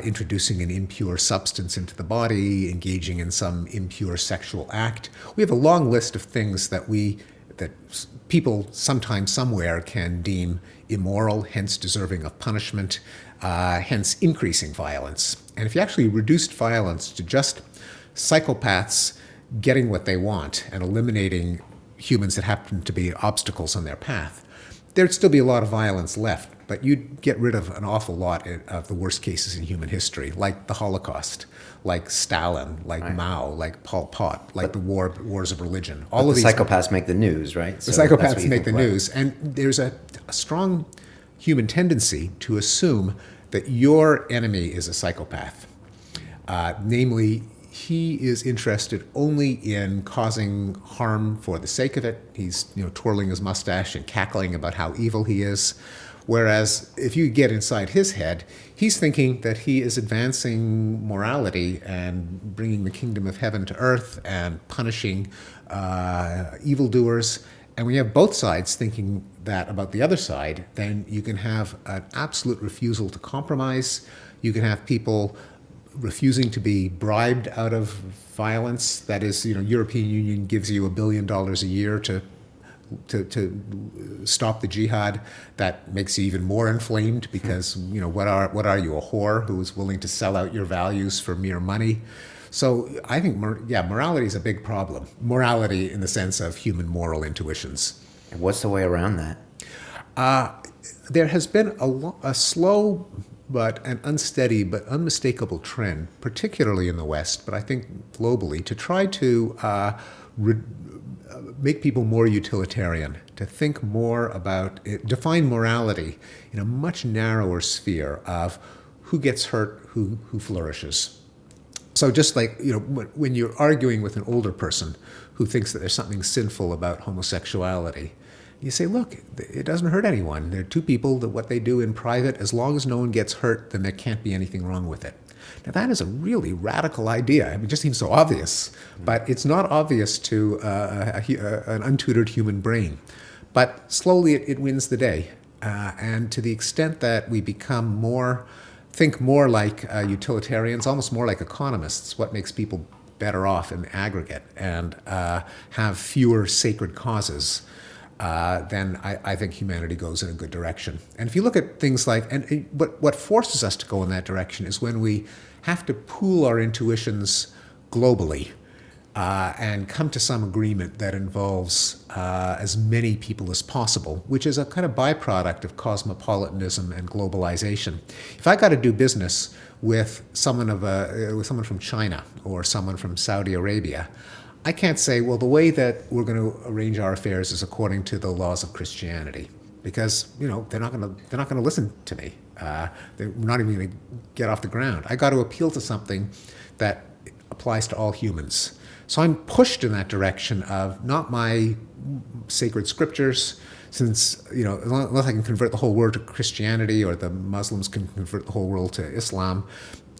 Speaker 3: introducing an impure substance into the body, engaging in some impure sexual act. We have a long list of things that people sometime somewhere can deem immoral, hence deserving of punishment, hence increasing violence. And if you actually reduced violence to just psychopaths getting what they want and eliminating humans that happen to be obstacles on their path, there'd still be a lot of violence left, but you'd get rid of an awful lot of the worst cases in human history, like the Holocaust, like Stalin, like Mao, like Pol Pot, like the wars of religion. All of
Speaker 1: the
Speaker 3: these
Speaker 1: psychopaths make the news, right?
Speaker 3: The psychopaths make the news, and there's a strong human tendency to assume that your enemy is a psychopath. Namely, he is interested only in causing harm for the sake of it. He's twirling his mustache and cackling about how evil he is. Whereas if you get inside his head, he's thinking that he is advancing morality and bringing the kingdom of heaven to earth and punishing evildoers. And when you have both sides thinking that about the other side, then you can have an absolute refusal to compromise. You can have people refusing to be bribed out of violence. That is, European Union gives you $1 billion a year to stop the jihad. That makes you even more inflamed because, what are you, a whore who is willing to sell out your values for mere money? So I think, morality is a big problem. Morality in the sense of human moral intuitions.
Speaker 1: And what's the way around that?
Speaker 3: There has been a slow but an unsteady but unmistakable trend, particularly in the West, but I think globally, to try to make people more utilitarian, to think more about define morality in a much narrower sphere of who gets hurt, who flourishes. So just like, when you're arguing with an older person who thinks that there's something sinful about homosexuality, you say, look, it doesn't hurt anyone. There are two people that what they do in private, as long as no one gets hurt, then there can't be anything wrong with it. Now that is a really radical idea. I mean, it just seems so obvious, but it's not obvious to an untutored human brain. But slowly it wins the day. And to the extent that we think more like utilitarians, almost more like economists, what makes people better off in the aggregate, and have fewer sacred causes, then I think humanity goes in a good direction. And if you look at things like, and what forces us to go in that direction is when we have to pool our intuitions globally and come to some agreement that involves as many people as possible, which is a kind of byproduct of cosmopolitanism and globalization. If I got to do business with someone from China or someone from Saudi Arabia, I can't say, well, the way that we're going to arrange our affairs is according to the laws of Christianity, because they're not going to listen to me. They're not even going to get off the ground. I got to appeal to something that applies to all humans. So I'm pushed in that direction of not my sacred scriptures, since unless I can convert the whole world to Christianity or the Muslims can convert the whole world to Islam,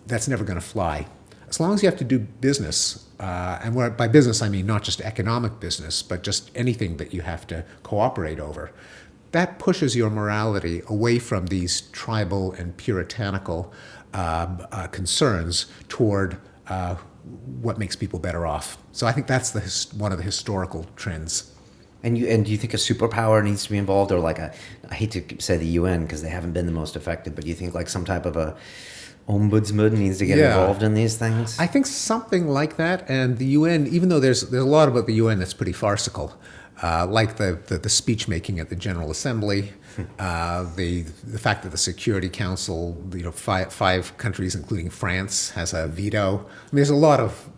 Speaker 3: that's never going to fly. as long as you have to do business, and by business I mean not just economic business, but just anything that you have to cooperate over, that pushes your morality away from these tribal and puritanical concerns toward what makes people better off. So I think that's one of the historical trends.
Speaker 1: And do you think a superpower needs to be involved, or like I hate to say the UN because they haven't been the most effective, but do you think like some type of a ombudsman needs to get involved in these things?
Speaker 3: I think something like that. And the UN, even though there's a lot about the UN that's pretty farcical, like the speech making at the General Assembly, the fact that the Security Council, five countries including France has a veto. I mean, there's a lot of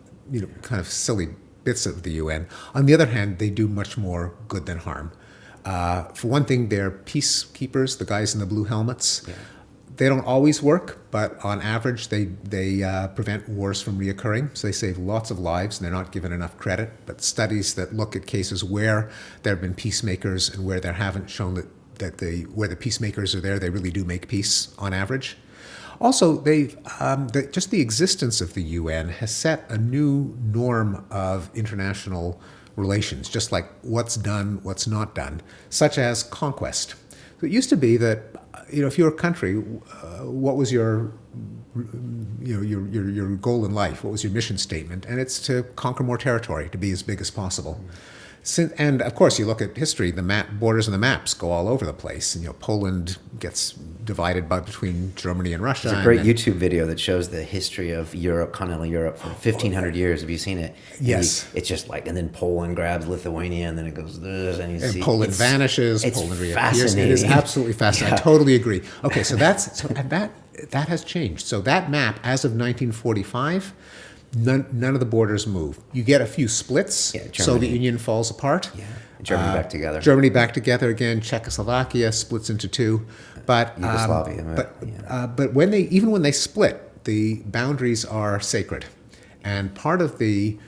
Speaker 3: kind of silly bits of the UN. On the other hand, they do much more good than harm. For one thing, they're peacekeepers, the guys in the blue helmets. Yeah. They don't always work, but on average, they prevent wars from reoccurring. So they save lots of lives, and they're not given enough credit. But studies that look at cases where there have been peacemakers and where there haven't shown that where the peacemakers are there, they really do make peace on average. Also, just the existence of the UN has set a new norm of international relations, just like what's done, what's not done, such as conquest. So it used to be that, if you're a country, what was your goal in life? What was your mission statement? And it's to conquer more territory, to be as big as possible. And of course, you look at history, the borders and the maps go all over the place. And, Poland gets divided between Germany and Russia.
Speaker 1: There's a great YouTube video that shows the history of Europe, continental Europe, for 1,500 years. Have you seen it?
Speaker 3: Yes.
Speaker 1: It's just like, and then Poland grabs Lithuania, and then it goes this, and you see.
Speaker 3: Poland vanishes.
Speaker 1: It's
Speaker 3: Poland
Speaker 1: fascinating.
Speaker 3: reappears. It is absolutely fascinating.
Speaker 1: Yeah.
Speaker 3: I totally agree. Okay, so that has changed. So that map, as of 1945. None of the borders move. You get a few splits. Yeah, Soviet Union falls apart.
Speaker 1: Yeah, Germany back together.
Speaker 3: Germany back together again. Czechoslovakia splits into two. But
Speaker 1: Yugoslavia.
Speaker 3: But when they split, the boundaries are sacred. And part of the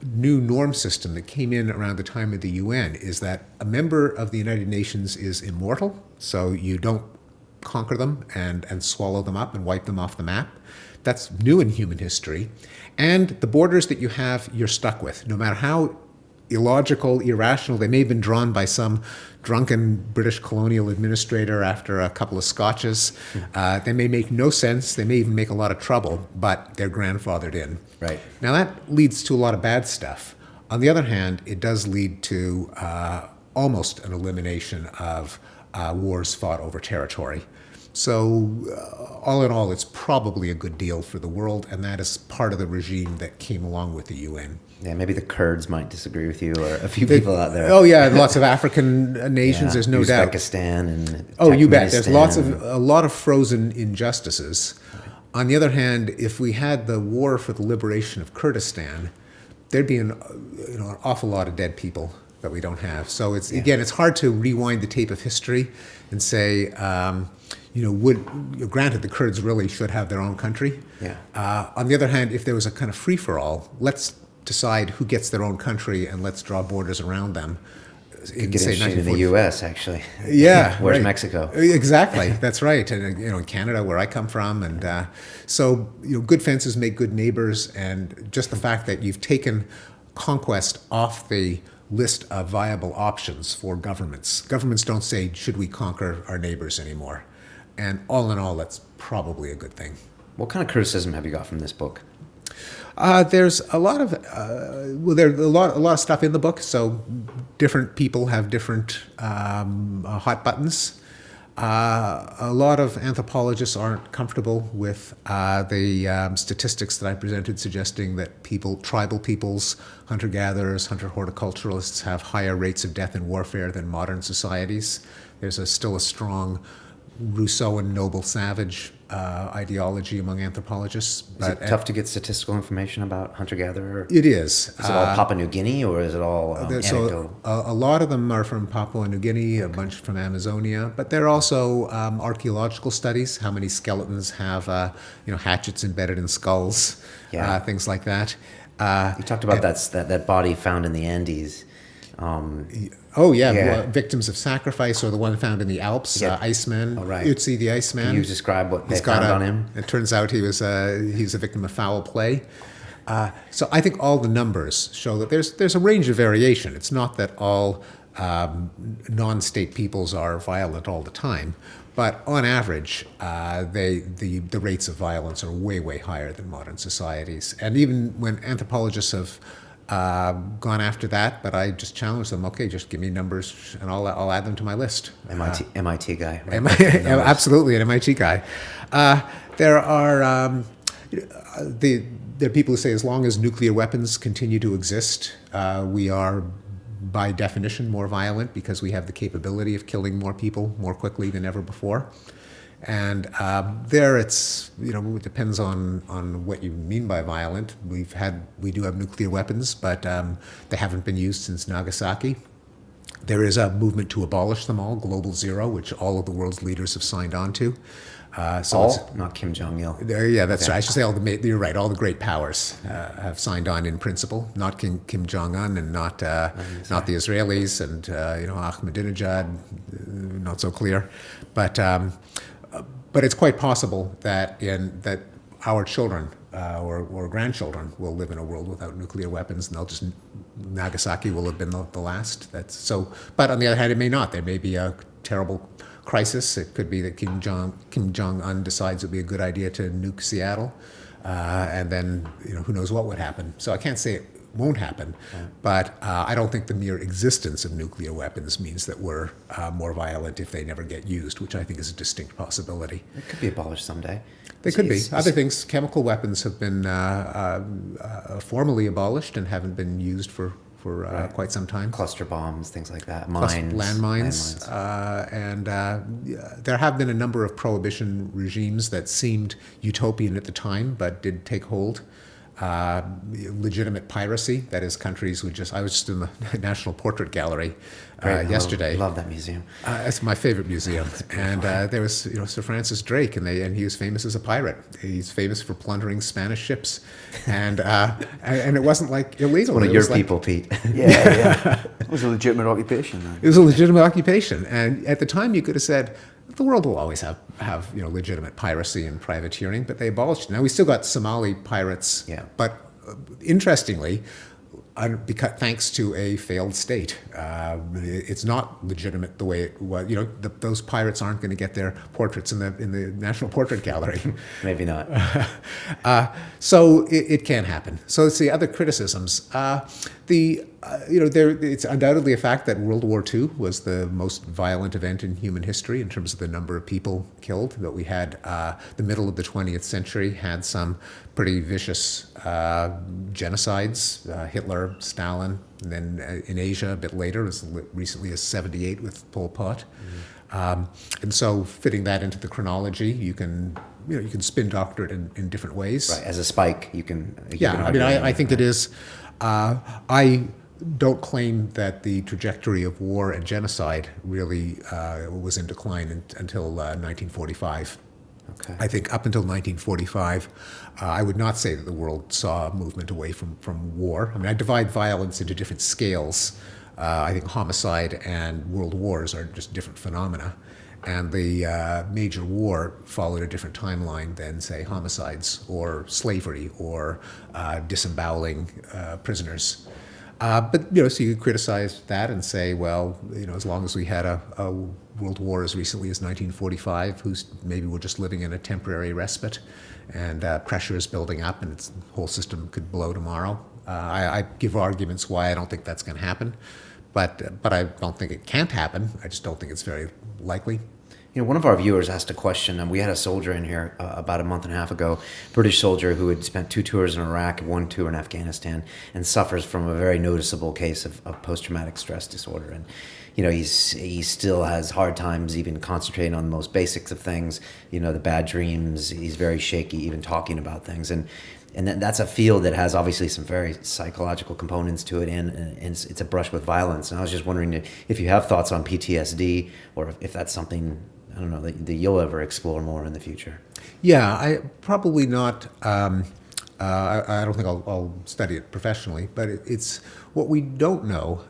Speaker 3: new norm system that came in around the time of the UN is that a member of the United Nations is immortal, so you don't conquer them and swallow them up and wipe them off the map. That's new in human history. And the borders that you have, you're stuck with. No matter how illogical, irrational, they may have been drawn by some drunken British colonial administrator after a couple of scotches. They may make no sense. They may even make a lot of trouble, but they're grandfathered in.
Speaker 1: Right.
Speaker 3: Now that leads to a lot of bad stuff. On the other hand, it does lead to almost an elimination of wars fought over territory. So all in all, it's probably a good deal for the world, and that is part of the regime that came along with the UN.
Speaker 1: Yeah, maybe the Kurds might disagree with you, or a few people out there.
Speaker 3: Oh yeah, lots of African nations. There's no doubt.
Speaker 1: Uzbekistan and
Speaker 3: you bet. There's a lot of frozen injustices. On the other hand, if we had the war for the liberation of Kurdistan, there'd be an awful lot of dead people that we don't have. So it's hard to rewind the tape of history and say, granted the Kurds really should have their own country.
Speaker 1: Yeah.
Speaker 3: On the other hand, if there was a kind of free-for-all, let's decide who gets their own country and let's draw borders around them.
Speaker 1: In the U.S. actually.
Speaker 3: Yeah.
Speaker 1: Where's
Speaker 3: right.
Speaker 1: Mexico?
Speaker 3: Exactly. That's right. And in Canada, where I come from, and so good fences make good neighbors, and just the fact that you've taken conquest off the list of viable options for governments. Governments don't say, should we conquer our neighbors anymore? And all in all, that's probably a good thing.
Speaker 1: What kind of criticism have you got from this book?
Speaker 3: There's a lot of there's a lot of stuff in the book. So different people have different hot buttons. A lot of anthropologists aren't comfortable with the statistics that I presented, suggesting that tribal peoples, hunter-gatherers, hunter-horticulturalists have higher rates of death in warfare than modern societies. There's still a strong Rousseauan noble savage ideology among anthropologists.
Speaker 1: Is it tough to get statistical information about hunter-gatherer?
Speaker 3: It is.
Speaker 1: Is it all Papua New Guinea, or is it all anecdotal?
Speaker 3: A lot of them are from Papua New Guinea, a bunch from Amazonia, but there are also archaeological studies, how many skeletons have hatchets embedded in skulls, things like that.
Speaker 1: You talked about that body found in the Andes.
Speaker 3: Victims of sacrifice, or the one found in the Alps, Iceman, Ötzi the Iceman.
Speaker 1: Can you describe what they found on him?
Speaker 3: It turns out he was a victim of foul play. So I think all the numbers show that there's a range of variation. It's not that all non-state peoples are violent all the time, but on average, the rates of violence are way, way higher than modern societies. And even when anthropologists have gone after that, but I just challenge them, okay, just give me numbers and I'll add them to my list.
Speaker 1: MIT guy.
Speaker 3: Right? Absolutely, an MIT guy. There are there are people who say as long as nuclear weapons continue to exist, we are by definition more violent because we have the capability of killing more people more quickly than ever before. And there it's, it depends on what you mean by violent. We do have nuclear weapons, but they haven't been used since Nagasaki. There is a movement to abolish them all, Global Zero, which all of the world's leaders have signed on to.
Speaker 1: Not Kim Jong-il.
Speaker 3: Yeah, that's right. I should say you're right. All the great powers have signed on in principle. Not Kim Jong-un and not the Israelis and Ahmadinejad. Not so clear, but it's quite possible that our children or grandchildren will live in a world without nuclear weapons, and Nagasaki will have been the last. But on the other hand, it may not. There may be a terrible crisis. It could be that Kim Jong-un decides it would be a good idea to nuke Seattle, and then who knows what would happen. So I can't say it won't happen, but I don't think the mere existence of nuclear weapons means that we're more violent if they never get used, which I think is a distinct possibility.
Speaker 1: It could be abolished someday.
Speaker 3: They could be. Other things, chemical weapons have been formally abolished and haven't been used for quite some time.
Speaker 1: Cluster bombs, things like that,
Speaker 3: landmines. And there have been a number of prohibition regimes that seemed utopian at the time, but did take hold. Legitimate piracy, that is, countries would I was just in the National Portrait Gallery yesterday.
Speaker 1: I love that museum.
Speaker 3: It's my favorite museum. And there was Sir Francis Drake, and he was famous as a pirate. He's famous for plundering Spanish ships, and it wasn't like illegal.
Speaker 1: It's one of your people, Pete.
Speaker 4: Yeah. It was a legitimate occupation.
Speaker 3: It was a legitimate occupation, and at the time you could have said, the world will always have legitimate piracy and privateering, but they abolished it. Now we still got Somali pirates, but interestingly, thanks to a failed state, it's not legitimate the way it was. Those pirates aren't going to get their portraits in the National Portrait Gallery.
Speaker 1: Maybe not.
Speaker 3: So it can happen. So let's see other criticisms. It's undoubtedly a fact that World War II was the most violent event in human history in terms of the number of people killed. That we had the middle of the 20th century had some pretty vicious genocides. Hitler, Stalin, and then in Asia a bit later, as recently as '78 with Pol Pot. And so fitting that into the chronology, you can spin doctor it in different ways.
Speaker 1: Right, as a spike, you can.
Speaker 3: I think it is. I don't claim that the trajectory of war and genocide really was in decline until 1945.
Speaker 1: Okay.
Speaker 3: I think up until 1945, I would not say that the world saw a movement away from war. I divide violence into different scales. I think homicide and world wars are just different phenomena. And the major war followed a different timeline than, say, homicides or slavery or disemboweling prisoners. But so you could criticize that and say, well, as long as we had a world war as recently as 1945, maybe we're just living in a temporary respite, and pressure is building up, and the whole system could blow tomorrow. I give arguments why I don't think that's going to happen, but I don't think it can't happen. I just don't think it's very likely.
Speaker 1: One of our viewers asked a question, and we had a soldier in here about a month and a half ago, British soldier who had spent 2 tours in Iraq, 1 tour in Afghanistan, and suffers from a very noticeable case of post-traumatic stress disorder. And he still has hard times even concentrating on the most basics of things. The bad dreams. He's very shaky even talking about things, and that's a field that has obviously some very psychological components to it, and it's a brush with violence. And I was just wondering if you have thoughts on PTSD, or if that's something, I don't know, that you'll ever explore more in the future.
Speaker 3: Yeah, I probably not. I don't think I'll study it professionally, but it's what we don't know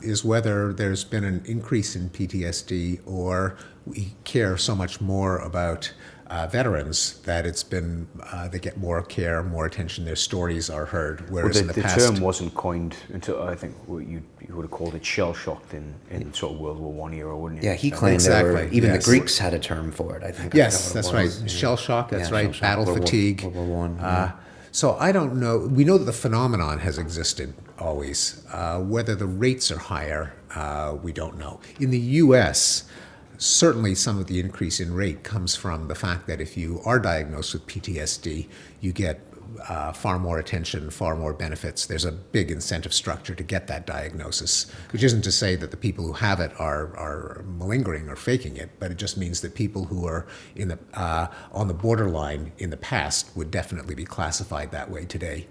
Speaker 3: is whether there's been an increase in PTSD, or we care so much more about veterans, that it's been they get more care, more attention, their stories are heard.
Speaker 4: Well,
Speaker 3: Whereas in the
Speaker 4: the
Speaker 3: past,
Speaker 4: term wasn't coined until, I think, you would have called it shell-shocked in sort of World War One era, wouldn't you?
Speaker 5: Yeah, he
Speaker 4: So-
Speaker 5: claimed
Speaker 3: Exactly,
Speaker 5: even
Speaker 3: yes.
Speaker 5: the Greeks had a term for it, I think. I
Speaker 3: yes,
Speaker 5: forgot
Speaker 3: that's
Speaker 5: what it
Speaker 3: right.
Speaker 5: was.
Speaker 3: Shell shock. That's
Speaker 5: Yeah,
Speaker 3: right.
Speaker 5: shell-shock,
Speaker 3: Battle
Speaker 5: World War-
Speaker 3: fatigue.
Speaker 5: World War One. Yeah.
Speaker 3: So I don't know. We know that the phenomenon has existed always. Whether the rates are higher, we don't know. In the U.S., certainly some of the increase in rate comes from the fact that if you are diagnosed with PTSD, you get far more attention, far more benefits. There's a big incentive structure to get that diagnosis, which isn't to say that the people who have it are malingering or faking it, but it just means that people who are in the on the borderline in the past would definitely be classified that way today.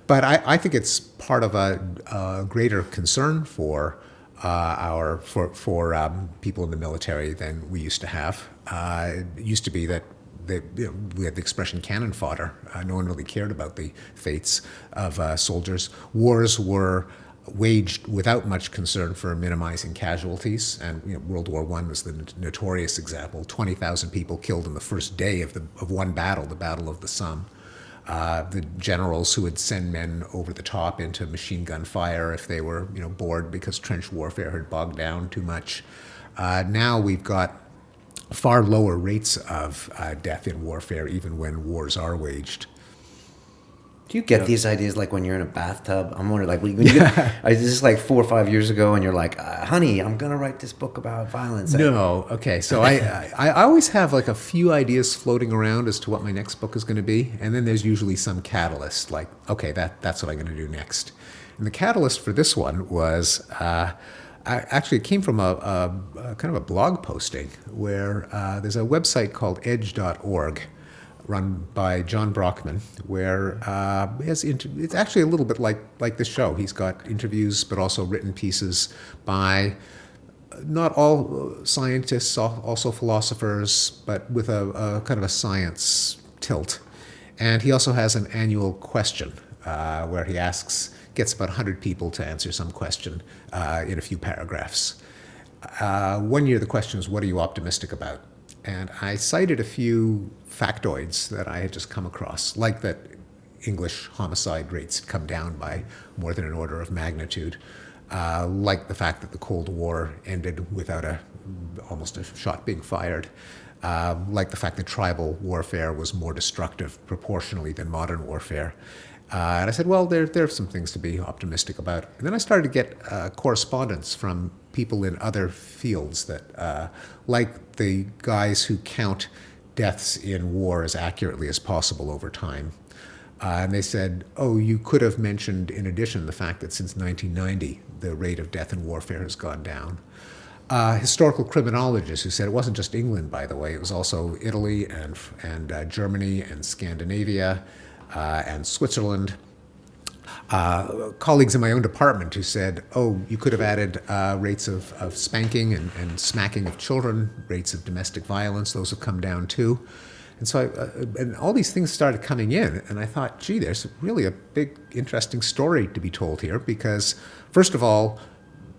Speaker 3: But I think it's part of a greater concern for people in the military than we used to have. It used to be that we had the expression cannon fodder. No one really cared about the fates of soldiers. Wars were waged without much concern for minimizing casualties, and World War I was the notorious example. 20,000 people killed in the first day of one battle, the Battle of the Somme. The generals who would send men over the top into machine gun fire if they were bored because trench warfare had bogged down too much. Now we've got far lower rates of death in warfare, even when wars are waged.
Speaker 5: Do you get these ideas like when you're in a bathtub? I'm wondering, like, when you get, this is like 4 or 5 years ago, and you're like, honey, I'm going to write this book about violence.
Speaker 3: No, okay. So I always have like a few ideas floating around as to what my next book is going to be. And then there's usually some catalyst, like, okay, that's what I'm going to do next. And the catalyst for this one was, actually, it came from a kind of a blog posting where there's a website called edge.org, run by John Brockman, where it's actually a little bit like this show. He's got interviews, but also written pieces by not all scientists, also philosophers, but with a kind of a science tilt. And he also has an annual question where he gets about 100 people to answer some question in a few paragraphs. One year the question was, what are you optimistic about? And I cited a few factoids that I had just come across, like that English homicide rates had come down by more than an order of magnitude, like the fact that the Cold War ended without almost a shot being fired, like the fact that tribal warfare was more destructive proportionally than modern warfare. And I said, well, there are some things to be optimistic about. And then I started to get correspondence from people in other fields that, like the guys who count deaths in war as accurately as possible over time. And they said, oh, you could have mentioned, in addition, the fact that since 1990, the rate of death in warfare has gone down. Historical criminologists who said it wasn't just England, by the way, it was also Italy and Germany and Scandinavia and Switzerland. Colleagues in my own department who said, oh, you could have added rates of spanking and smacking of children, rates of domestic violence, those have come down too. And so and all these things started coming in, and I thought, gee, there's really a big, interesting story to be told here, because first of all,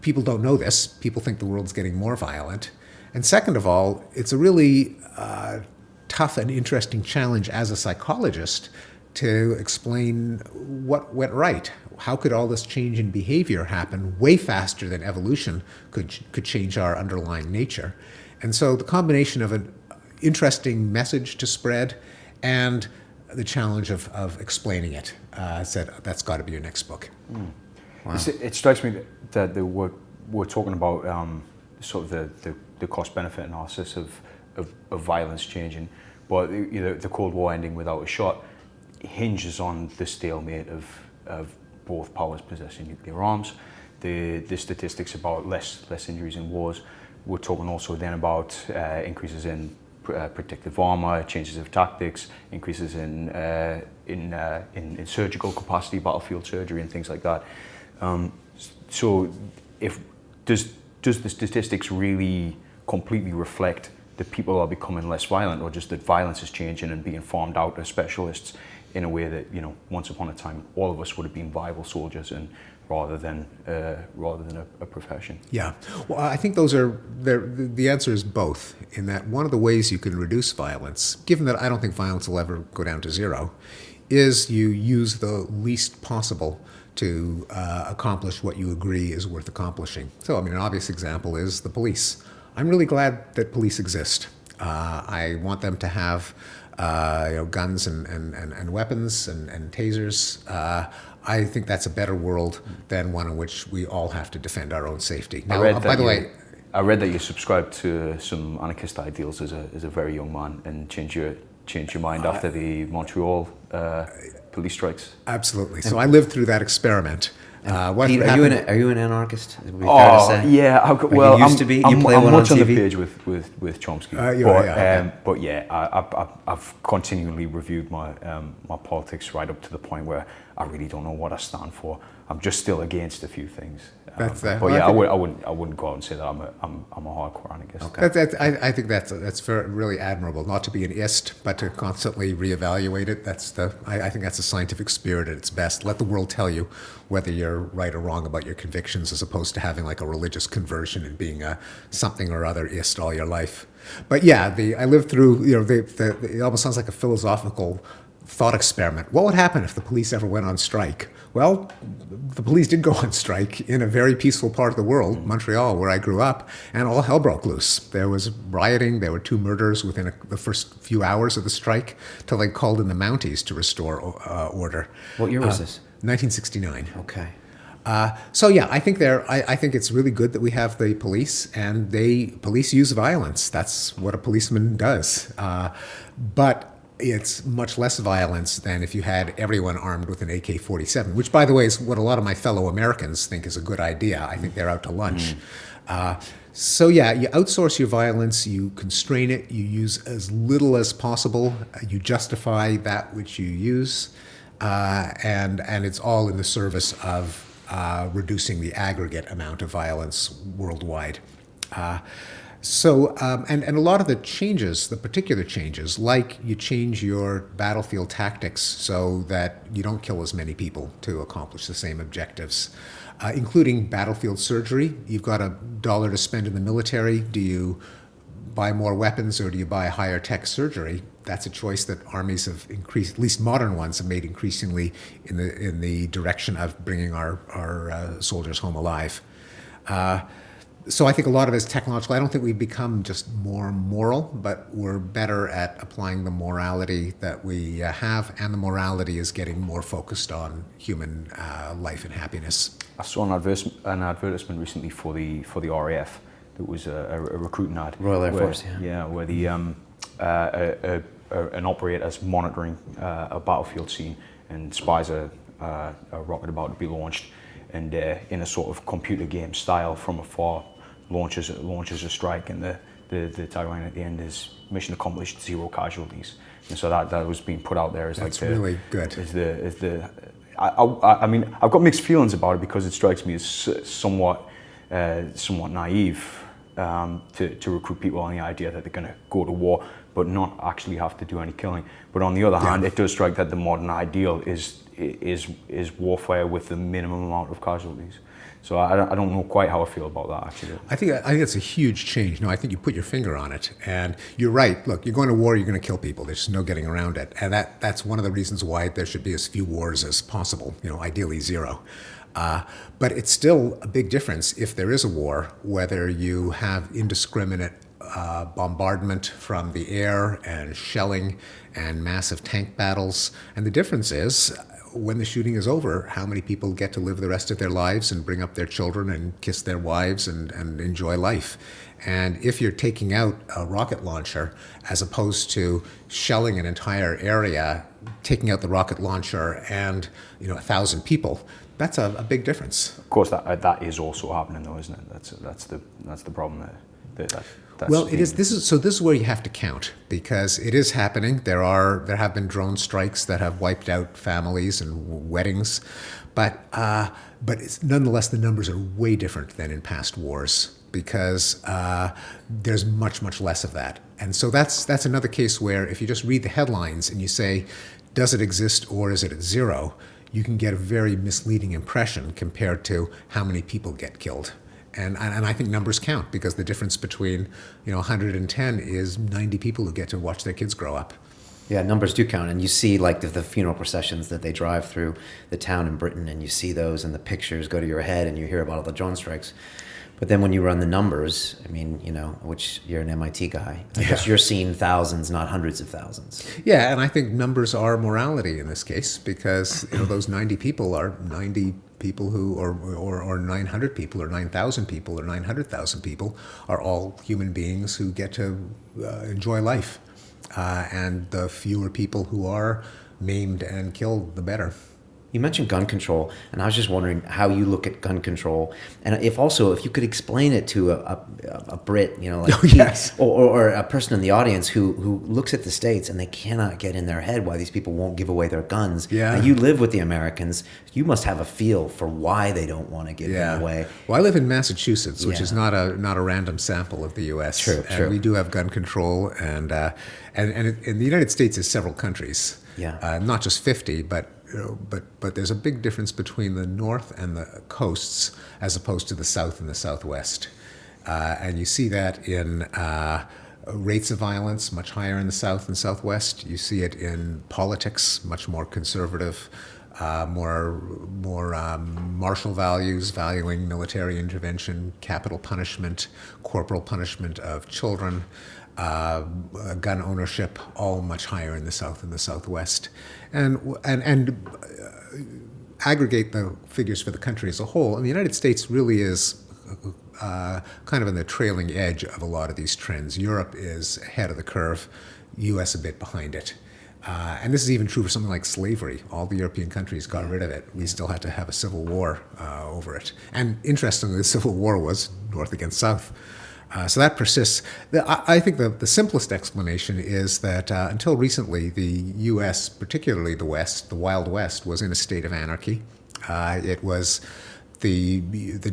Speaker 3: people don't know this. People think the world's getting more violent. And second of all, it's a really tough and interesting challenge as a psychologist to explain what went right. How could all this change in behavior happen way faster than evolution could change our underlying nature? And so the combination of an interesting message to spread and the challenge of explaining it said, that's got to be your next book.
Speaker 4: Mm. Wow. It strikes me that we're talking about sort of the cost-benefit analysis of violence changing, but the Cold War ending without a shot hinges on the stalemate of both powers possessing nuclear arms. The statistics about less injuries in wars. We're talking also then about increases in protective armor, changes of tactics, increases in surgical capacity, battlefield surgery, and things like that. So, does the statistics really completely reflect that people are becoming less violent, or just that violence is changing and being farmed out as specialists in a way that, once upon a time all of us would have been viable soldiers and rather than a profession.
Speaker 3: Yeah. Well, I think the answer is both, in that one of the ways you can reduce violence, given that I don't think violence will ever go down to zero, is you use the least possible to accomplish what you agree is worth accomplishing. So, I mean, an obvious example is the police. I'm really glad that police exist. I want them to have guns and weapons and tasers. I think that's a better world than one in which we all have to defend our own safety. Now,
Speaker 4: I read that you subscribed to some anarchist ideals as a very young man and changed your mind after the Montreal police strikes.
Speaker 3: Absolutely. So I lived through that experiment.
Speaker 5: Pete, are you an anarchist? Would it be fair to say?
Speaker 4: Yeah.
Speaker 5: You used to be. You play
Speaker 4: I'm
Speaker 5: one
Speaker 4: much
Speaker 5: on
Speaker 4: on the
Speaker 5: TV?
Speaker 4: page with Chomsky. But yeah, I've continually reviewed my politics right up to the point where I really don't know what I stand for. I'm just still against a few things. But yeah, I wouldn't go out and say that I'm a hardcore anarchist.
Speaker 3: Okay. I think that's really admirable. Not to be an ist, but to constantly reevaluate it. I think that's the scientific spirit at its best. Let the world tell you whether you're right or wrong about your convictions, as opposed to having like a religious conversion and being a something or other ist all your life. But yeah, I lived through. It almost sounds like a philosophical thought experiment. What would happen if the police ever went on strike? Well, the police did go on strike in a very peaceful part of the world, Montreal, where I grew up, and all hell broke loose. There was rioting. There were 2 murders within the first few hours of the strike, till they called in the Mounties to restore order.
Speaker 5: What year was this?
Speaker 3: 1969.
Speaker 5: Okay.
Speaker 3: So yeah, I think it's really good that we have the police, and police use violence. That's what a policeman does. But it's much less violence than if you had everyone armed with an AK-47, which, by the way, is what a lot of my fellow Americans think is a good idea. I think they're out to lunch. So yeah, you outsource your violence, you constrain it, you use as little as possible, you justify that which you use, and it's all in the service of reducing the aggregate amount of violence worldwide. And a lot of the changes, the particular changes, like you change your battlefield tactics so that you don't kill as many people to accomplish the same objectives, including battlefield surgery. You've got $1 to spend in the military. Do you buy more weapons or do you buy higher tech surgery? That's a choice that armies have increased, at least modern ones, have made increasingly in the direction of bringing our soldiers home alive. So I think a lot of it is technological. I don't think we've become just more moral, but we're better at applying the morality that we have, and the morality is getting more focused on human life and happiness.
Speaker 4: I saw an advertisement recently for the RAF. That was a recruiting ad.
Speaker 5: Royal Air Force, yeah.
Speaker 4: Yeah, where the an operator's monitoring a battlefield scene, and spies a rocket about to be launched, and in a sort of computer game style from afar, launches a strike, and the tagline at the end is "Mission accomplished, 0 casualties." And so that was being put out there as
Speaker 3: That's
Speaker 4: like
Speaker 3: really good.
Speaker 4: I mean, I've got mixed feelings about it, because it strikes me as somewhat naive to recruit people on the idea that they're going to go to war but not actually have to do any killing. But on the other hand, it does strike that the modern ideal is warfare with the minimum amount of casualties. So I don't know quite how I feel about that, actually.
Speaker 3: I think it's a huge change. No, I think you put your finger on it, and you're right. Look, you're going to war, you're going to kill people. There's no getting around it, and that's one of the reasons why there should be as few wars as possible. Ideally 0. But it's still a big difference if there is a war, whether you have indiscriminate bombardment from the air and shelling and massive tank battles. And the difference is, when the shooting is over, how many people get to live the rest of their lives and bring up their children and kiss their wives and enjoy life. And if you're taking out a rocket launcher, as opposed to shelling an entire area, taking out the rocket launcher and 1,000 people, that's a big difference.
Speaker 4: Of course, that is also happening, though, isn't it? That's the problem there.
Speaker 3: Well, it is. This is where you have to count, because it is happening. There have been drone strikes that have wiped out families and weddings, but it's, nonetheless, the numbers are way different than in past wars, because there's much less of that. And so that's another case where, if you just read the headlines and you say, does it exist or is it at 0? you can get a very misleading impression compared to how many people get killed. And I think numbers count, because the difference between 110 is 90 people who get to watch their kids grow up.
Speaker 5: Yeah, numbers do count, and you see like the funeral processions that they drive through the town in Britain, and you see those, and the pictures go to your head, and you hear about all the drone strikes. But then when you run the numbers, I mean, which you're an MIT guy, I guess you're seeing thousands, not hundreds of thousands.
Speaker 3: Yeah, and I think numbers are morality in this case, because those 90 people are 90 people who, or 900 people, or 9,000 people, or 900,000 people are all human beings who get to enjoy life. And the fewer people who are maimed and killed, the better.
Speaker 5: You mentioned gun control, and I was just wondering how you look at gun control, and if you could explain it to a Brit,
Speaker 3: Yes.
Speaker 5: or a person in the audience who looks at the States and they cannot get in their head why these people won't give away their guns.
Speaker 3: Yeah.
Speaker 5: Now, you live with the Americans. You must have a feel for why they don't want to give them away.
Speaker 3: Well, I live in Massachusetts, which
Speaker 5: Yeah.
Speaker 3: is not a random sample of the U.S.
Speaker 5: True.
Speaker 3: And we do have gun control, and in the United States is several countries.
Speaker 5: Yeah.
Speaker 3: Not just 50, but there's a big difference between the north and the coasts as opposed to the south and the southwest. And you see that in rates of violence, much higher in the south and southwest. You see it in politics, much more conservative, more martial values, valuing military intervention, capital punishment, corporal punishment of children, gun ownership, all much higher in the south and the southwest. And aggregate the figures for the country as a whole, and the United States really is kind of on the trailing edge of a lot of these trends. Europe is ahead of the curve, U.S. a bit behind it. And this is even true for something like slavery. All the European countries got rid of it. We still had to have a civil war over it. And interestingly, the Civil War was North against South. So that persists. I think the simplest explanation is that until recently, the U.S., particularly the West, the Wild West, was in a state of anarchy. It was the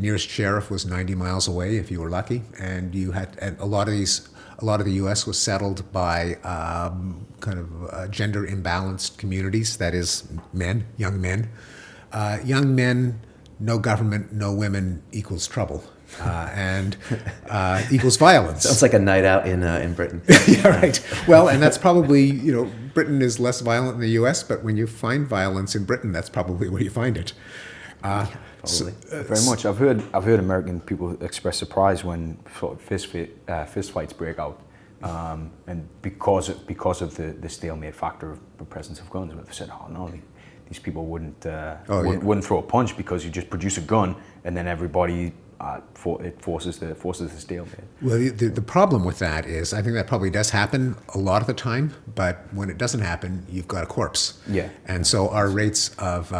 Speaker 3: nearest sheriff was 90 miles away if you were lucky, and a lot of the U.S. was settled by kind of gender imbalanced communities. That is, young men, no government, no women equals trouble. And equals violence.
Speaker 5: Sounds like a night out in Britain.
Speaker 3: Yeah, right. Well, and that's probably, Britain is less violent than the U.S., but when you find violence in Britain, that's probably where you find it.
Speaker 4: Probably. Very much. I've heard American people express surprise when sort of fist fights break out, and because of the stalemate factor of the presence of guns. But they said, "Oh no, these people wouldn't throw a punch because you just produce a gun and then everybody." It forces the stalemate.
Speaker 3: Well, the problem with that is, I think that probably does happen a lot of the time, but when it doesn't happen, you've got a corpse.
Speaker 4: Yeah.
Speaker 3: And so our rates of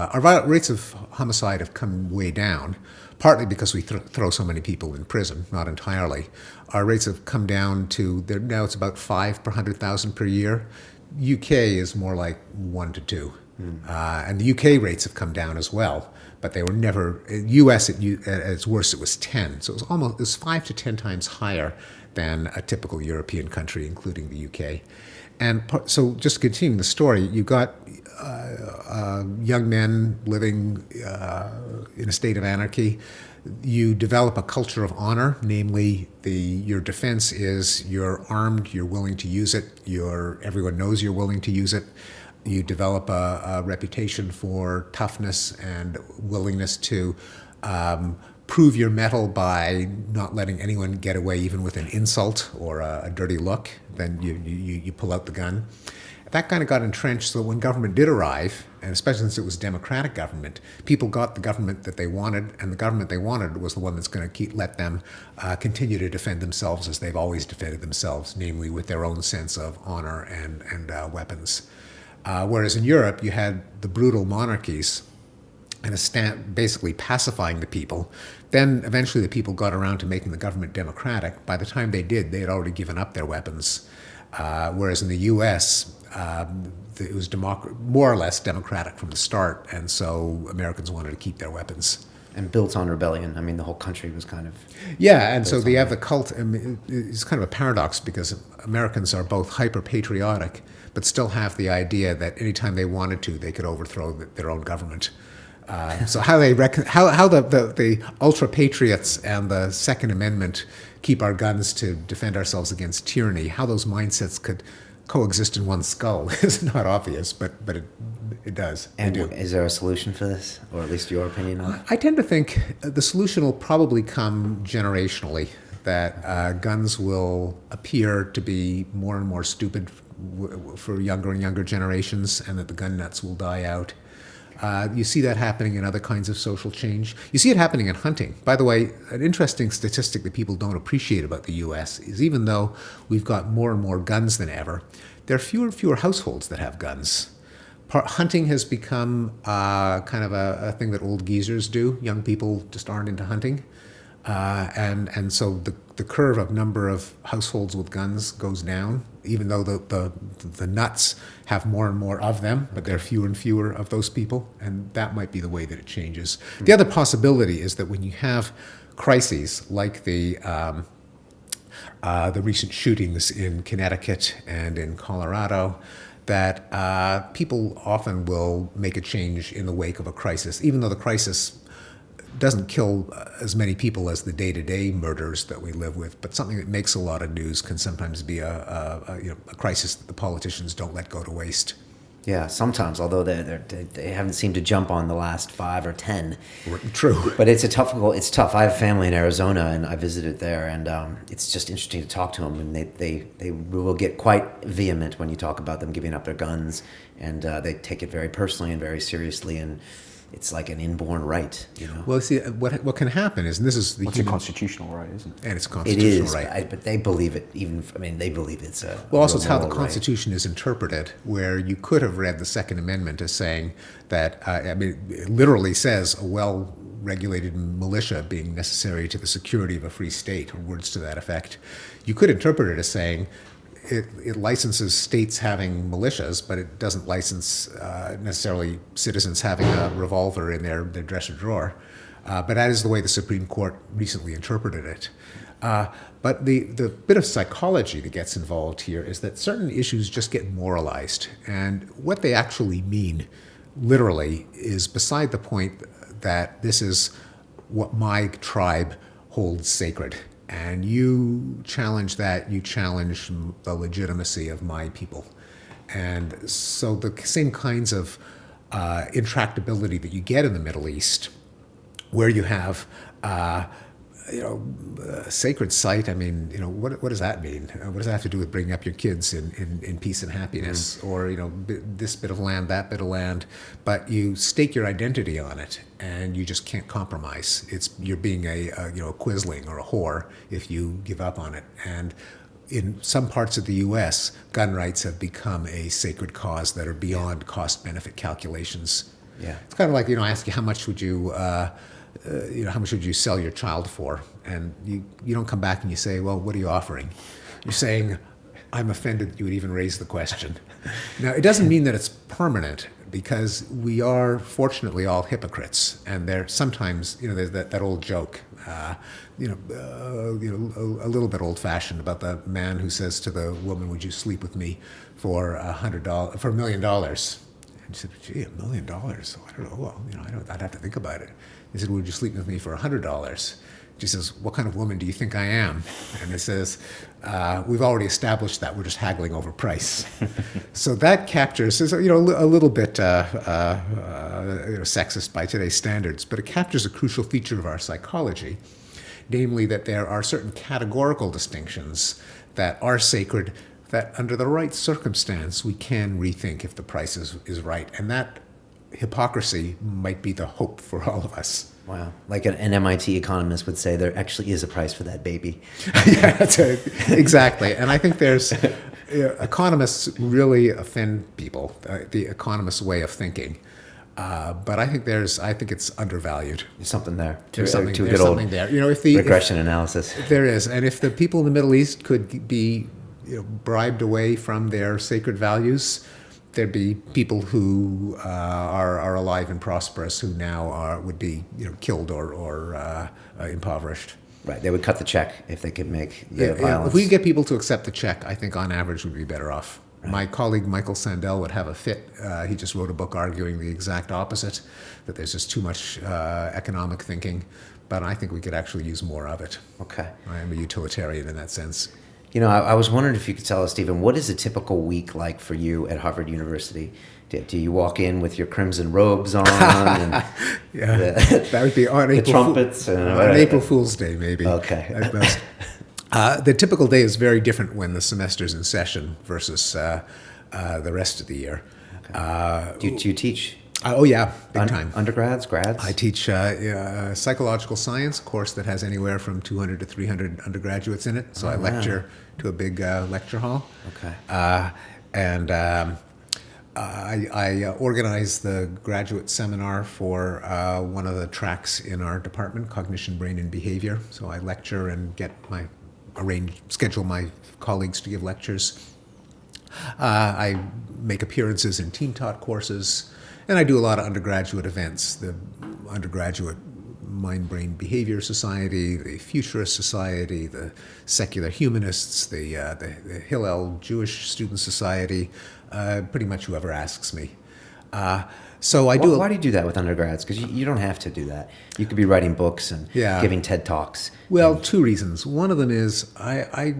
Speaker 3: homicide have come way down, partly because we throw so many people in prison, not entirely. Our rates have come down to now it's about 5 per 100,000 per year. UK is more like 1 to 2. And the UK rates have come down as well, but they were never. US at its worst, it was 10, so it was 5 to 10 times higher than a typical European country, including the UK. And so, just continuing the story, you got young men living in a state of anarchy. You develop a culture of honor, namely your defense is you're armed, you're willing to use it, everyone knows you're willing to use it. You develop a reputation for toughness and willingness to prove your mettle by not letting anyone get away even with an insult or a dirty look. Then you pull out the gun. That kind of got entrenched, so that when government did arrive, and especially since it was democratic government, people got the government that they wanted, and the government they wanted was the one that's going to let them continue to defend themselves as they've always defended themselves, namely with their own sense of honor and weapons. Whereas in Europe, you had the brutal monarchies and basically pacifying the people. Then eventually the people got around to making the government democratic. By the time they did, they had already given up their weapons. Whereas in the U.S., it was more or less democratic from the start, and so Americans wanted to keep their weapons.
Speaker 5: And built on rebellion. I mean, the whole country was kind of...
Speaker 3: Yeah, and so they have the cult. I mean, it's kind of a paradox because Americans are both hyper-patriotic, but still have the idea that anytime they wanted to, they could overthrow their own government. So how the ultra-patriots and the Second Amendment keep our guns to defend ourselves against tyranny, how those mindsets could coexist in one skull is not obvious, but it does.
Speaker 5: And is there a solution for this, or at least your opinion on it?
Speaker 3: I tend to think the solution will probably come generationally, that guns will appear to be more and more stupid for younger and younger generations, and that the gun nuts will die out. You see that happening in other kinds of social change. You see it happening in hunting. By the way, an interesting statistic that people don't appreciate about the U.S. is even though we've got more and more guns than ever, there are fewer and fewer households that have guns. Hunting has become kind of a thing that old geezers do. Young people just aren't into hunting. And so the curve of number of households with guns goes down, even though the nuts have more and more of them, but there are fewer and fewer of those people, and that might be the way that it changes. The other possibility is that when you have crises like the recent shootings in Connecticut and in Colorado, that people often will make a change in the wake of a crisis, even though the crisis doesn't kill as many people as the day-to-day murders that we live with, but something that makes a lot of news can sometimes be a crisis that the politicians don't let go to waste.
Speaker 5: Yeah, sometimes, although they haven't seemed to jump on the last 5 or 10.
Speaker 3: True.
Speaker 5: But it's tough. I have family in Arizona, and I visited there, and it's just interesting to talk to them. And they will get quite vehement when you talk about them giving up their guns, and they take it very personally and very seriously, and it's like an inborn right, you know.
Speaker 3: Well, see, what can happen is, and this is the
Speaker 4: It's a constitutional right, isn't it?
Speaker 3: and it's a
Speaker 5: It
Speaker 3: constitutional
Speaker 5: is,
Speaker 3: right.
Speaker 5: but they believe it. They believe it's a.
Speaker 3: Well, also
Speaker 5: real
Speaker 3: it's how the
Speaker 5: moral right.
Speaker 3: Constitution is interpreted, where you could have read the Second Amendment as saying that, it literally says a well-regulated militia being necessary to the security of a free state, or words to that effect. You could interpret it as saying it licenses states having militias, but it doesn't license necessarily citizens having a revolver in their dresser drawer. But that is the way the Supreme Court recently interpreted it. But the bit of psychology that gets involved here is that certain issues just get moralized. And what they actually mean, literally, is beside the point that this is what my tribe holds sacred. And you challenge that, you challenge the legitimacy of my people. And so the same kinds of intractability that you get in the Middle East, where you have a sacred site. I mean, what does that mean? What does that have to do with bringing up your kids in peace and happiness? Or, this bit of land, that bit of land, but you stake your identity on it, and you just can't compromise. You're being a quisling or a whore if you give up on it. And in some parts of the U.S., gun rights have become a sacred cause that are beyond cost-benefit calculations.
Speaker 5: Yeah,
Speaker 3: it's kind of like, I ask you, how much would you sell your child for? And you don't come back and you say, well, what are you offering? You're saying, I'm offended that you would even raise the question. Now, it doesn't mean that it's permanent, because we are fortunately all hypocrites, and there sometimes, there's that old joke, a little bit old-fashioned, about the man who says to the woman, "Would you sleep with me for $1 million?" And she said, "Gee, $1 million? I don't know. Well, I'd have to think about it." He said, "Would you sleep with me for $100? She says, "What kind of woman do you think I am?" And it says, "We've already established that. We're just haggling over price." So that captures, a little bit sexist by today's standards, but it captures a crucial feature of our psychology, namely that there are certain categorical distinctions that are sacred, that under the right circumstance we can rethink if the price is right. And that hypocrisy might be the hope for all of us.
Speaker 5: Wow. Like an MIT economist would say, there actually is a price for that baby.
Speaker 3: Yeah, exactly. And I think there's economists really offend people, the economist's way of thinking. But I think it's undervalued.
Speaker 5: There's something there.
Speaker 3: There's
Speaker 5: something
Speaker 3: there. If the
Speaker 5: regression analysis.
Speaker 3: There is, and if the people in the Middle East could be bribed away from their sacred values, there'd be people who are alive and prosperous who now would be killed or impoverished.
Speaker 5: Right, they would cut the check if they could make the violence.
Speaker 3: If we could get people to accept the check, I think on average we'd be better off. Right. My colleague Michael Sandel would have a fit. He just wrote a book arguing the exact opposite, that there's just too much economic thinking, but I think we could actually use more of it.
Speaker 5: Okay.
Speaker 3: I am a utilitarian in that sense.
Speaker 5: I was wondering if you could tell us, Stephen, what is a typical week like for you at Harvard University? Do you walk in with your crimson robes on? And
Speaker 3: that would be on April
Speaker 5: trumpets.
Speaker 3: On April Fool's Day, maybe.
Speaker 5: Okay.
Speaker 3: At most. The typical day is very different when the semester's in session versus the rest of the year.
Speaker 5: Okay. Do you teach?
Speaker 3: Oh yeah, big time.
Speaker 5: Undergrads, grads?
Speaker 3: I teach psychological science, a course that has anywhere from 200 to 300 undergraduates in it. So I lecture to a big lecture hall.
Speaker 5: Okay.
Speaker 3: I organize the graduate seminar for one of the tracks in our department, Cognition, Brain, and Behavior. So I lecture and schedule my colleagues to give lectures. I make appearances in team-taught courses, and I do a lot of undergraduate events. The undergraduate Mind-Brain Behavior Society, the Futurist Society, the Secular Humanists, the Hillel Jewish Student Society, pretty much whoever asks me. So I do.
Speaker 5: Why do you do that with undergrads? Because you don't have to do that. You could be writing books and giving TED Talks.
Speaker 3: Well, two reasons. One of them is I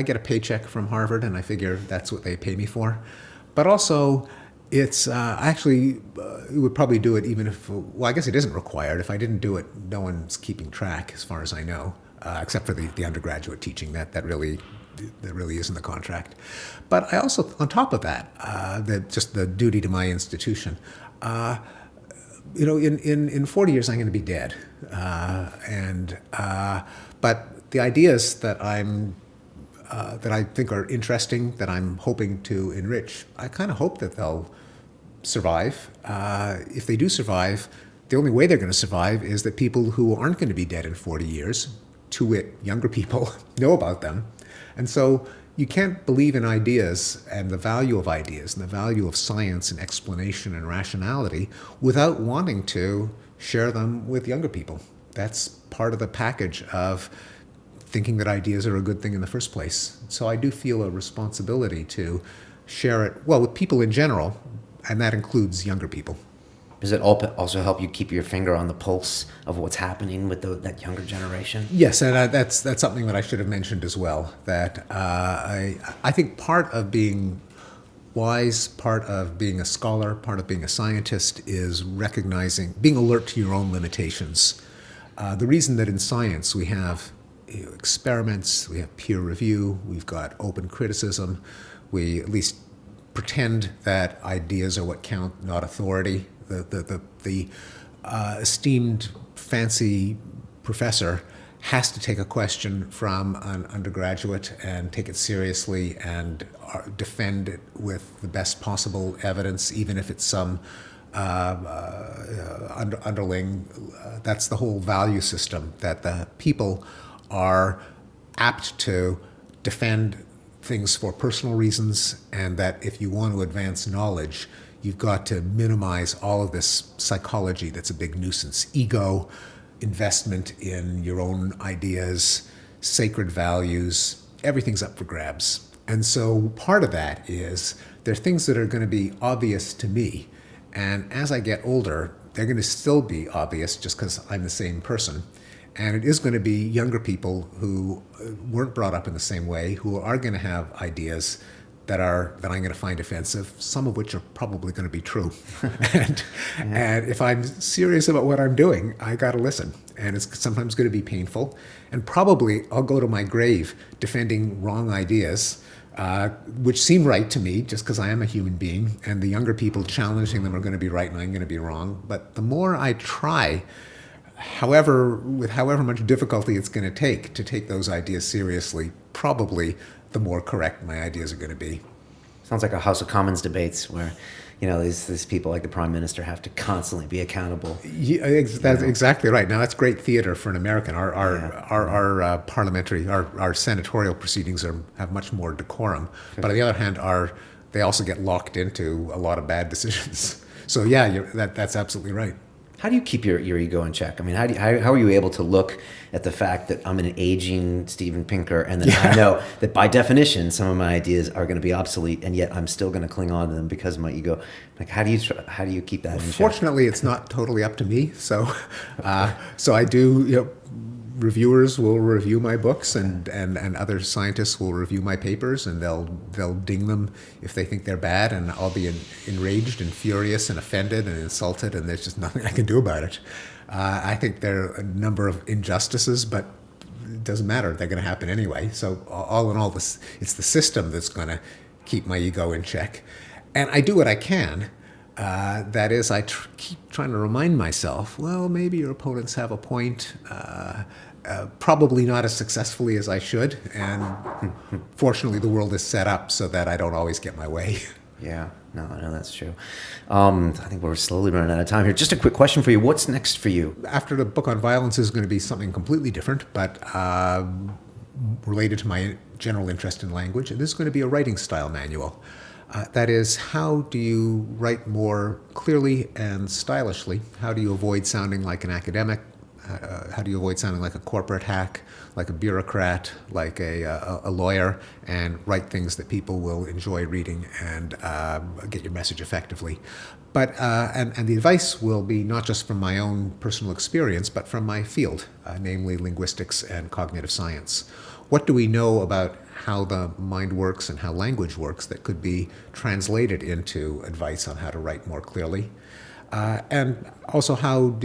Speaker 3: get a paycheck from Harvard, and I figure that's what they pay me for. But also, it's actually we would probably do it even if. Well, I guess it isn't required. If I didn't do it, no one's keeping track, as far as I know, except for the undergraduate teaching. That really is in the contract. But I also, on top of that, just the duty to my institution. In 40 years I'm going to be dead, but the ideas that I think are interesting, that I'm hoping to enrich, I kind of hope that they'll survive. If they do survive, the only way they're going to survive is that people who aren't going to be dead in 40 years, to wit, younger people, know about them. And so you can't believe in ideas and the value of ideas and the value of science and explanation and rationality without wanting to share them with younger people. That's part of the package of thinking that ideas are a good thing in the first place. So I do feel a responsibility to share it, well, with people in general, and that includes younger people.
Speaker 5: Does it also help you keep your finger on the pulse of what's happening with that younger generation?
Speaker 3: Yes, and that's something that I should have mentioned as well. That I think part of being wise, part of being a scholar, part of being a scientist is recognizing, being alert to your own limitations. The reason that in science we have experiments, we have peer review, we've got open criticism, we at least pretend that ideas are what count, not authority. The esteemed fancy professor has to take a question from an undergraduate and take it seriously and defend it with the best possible evidence, even if it's some underling. That's the whole value system, that the people are apt to defend things for personal reasons, and that if you want to advance knowledge, you've got to minimize all of this psychology that's a big nuisance. Ego, investment in your own ideas, sacred values, everything's up for grabs. And so part of that is there are things that are going to be obvious to me. And as I get older, they're going to still be obvious just because I'm the same person. And it is going to be younger people who weren't brought up in the same way, who are going to have ideas that I'm going to find offensive, some of which are probably going to be true. And if I'm serious about what I'm doing, I got to listen. And it's sometimes going to be painful. And probably I'll go to my grave defending wrong ideas, which seem right to me just because I am a human being. And the younger people challenging them are going to be right and I'm going to be wrong. But the more I try, with however much difficulty it's going to take those ideas seriously, probably the more correct my ideas are going to be.
Speaker 5: Sounds like a House of Commons debates where, these people like the Prime Minister have to constantly be accountable.
Speaker 3: Yeah, that's exactly right. Now that's great theater for an American. Our parliamentary, our senatorial proceedings have much more decorum. But on the other hand, our they also get locked into a lot of bad decisions. So yeah, that's absolutely right.
Speaker 5: How do you keep your ego in check? I mean, how are you able to look at the fact that I'm an aging Steven Pinker, and then I know that by definition some of my ideas are going to be obsolete, and yet I'm still going to cling on to them because of my ego? Like, how do you keep that in check?
Speaker 3: Fortunately, it's not totally up to me. So, so I do. Reviewers will review my books, and other scientists will review my papers, and they'll ding them if they think they're bad, and I'll be enraged and furious and offended and insulted, and there's just nothing I can do about it. I think there are a number of injustices, but it doesn't matter; they're going to happen anyway. So all in all, it's the system that's going to keep my ego in check, and I do what I can. That is, I keep trying to remind myself, well, maybe your opponents have a point. Probably not as successfully as I should, and fortunately the world is set up so that I don't always get my way.
Speaker 5: Yeah, no, that's true. I think we're slowly running out of time here. Just a quick question for you. What's next for you?
Speaker 3: After the book on violence is going to be something completely different, but related to my general interest in language. This is going to be a writing style manual. That is, how do you write more clearly and stylishly? How do you avoid sounding like an academic? How do you avoid sounding like a corporate hack, like a bureaucrat, like a lawyer, and write things that people will enjoy reading and get your message effectively? But and the advice will be not just from my own personal experience, but from my field, namely linguistics and cognitive science. What do we know about how the mind works and how language works that could be translated into advice on how to write more clearly? And also, how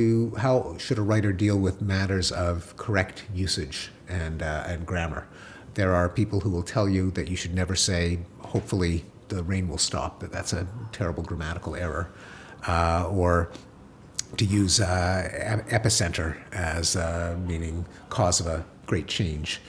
Speaker 3: should a writer deal with matters of correct usage and grammar? There are people who will tell you that you should never say, hopefully the rain will stop, that's a terrible grammatical error. Or to use epicenter as meaning cause of a great change.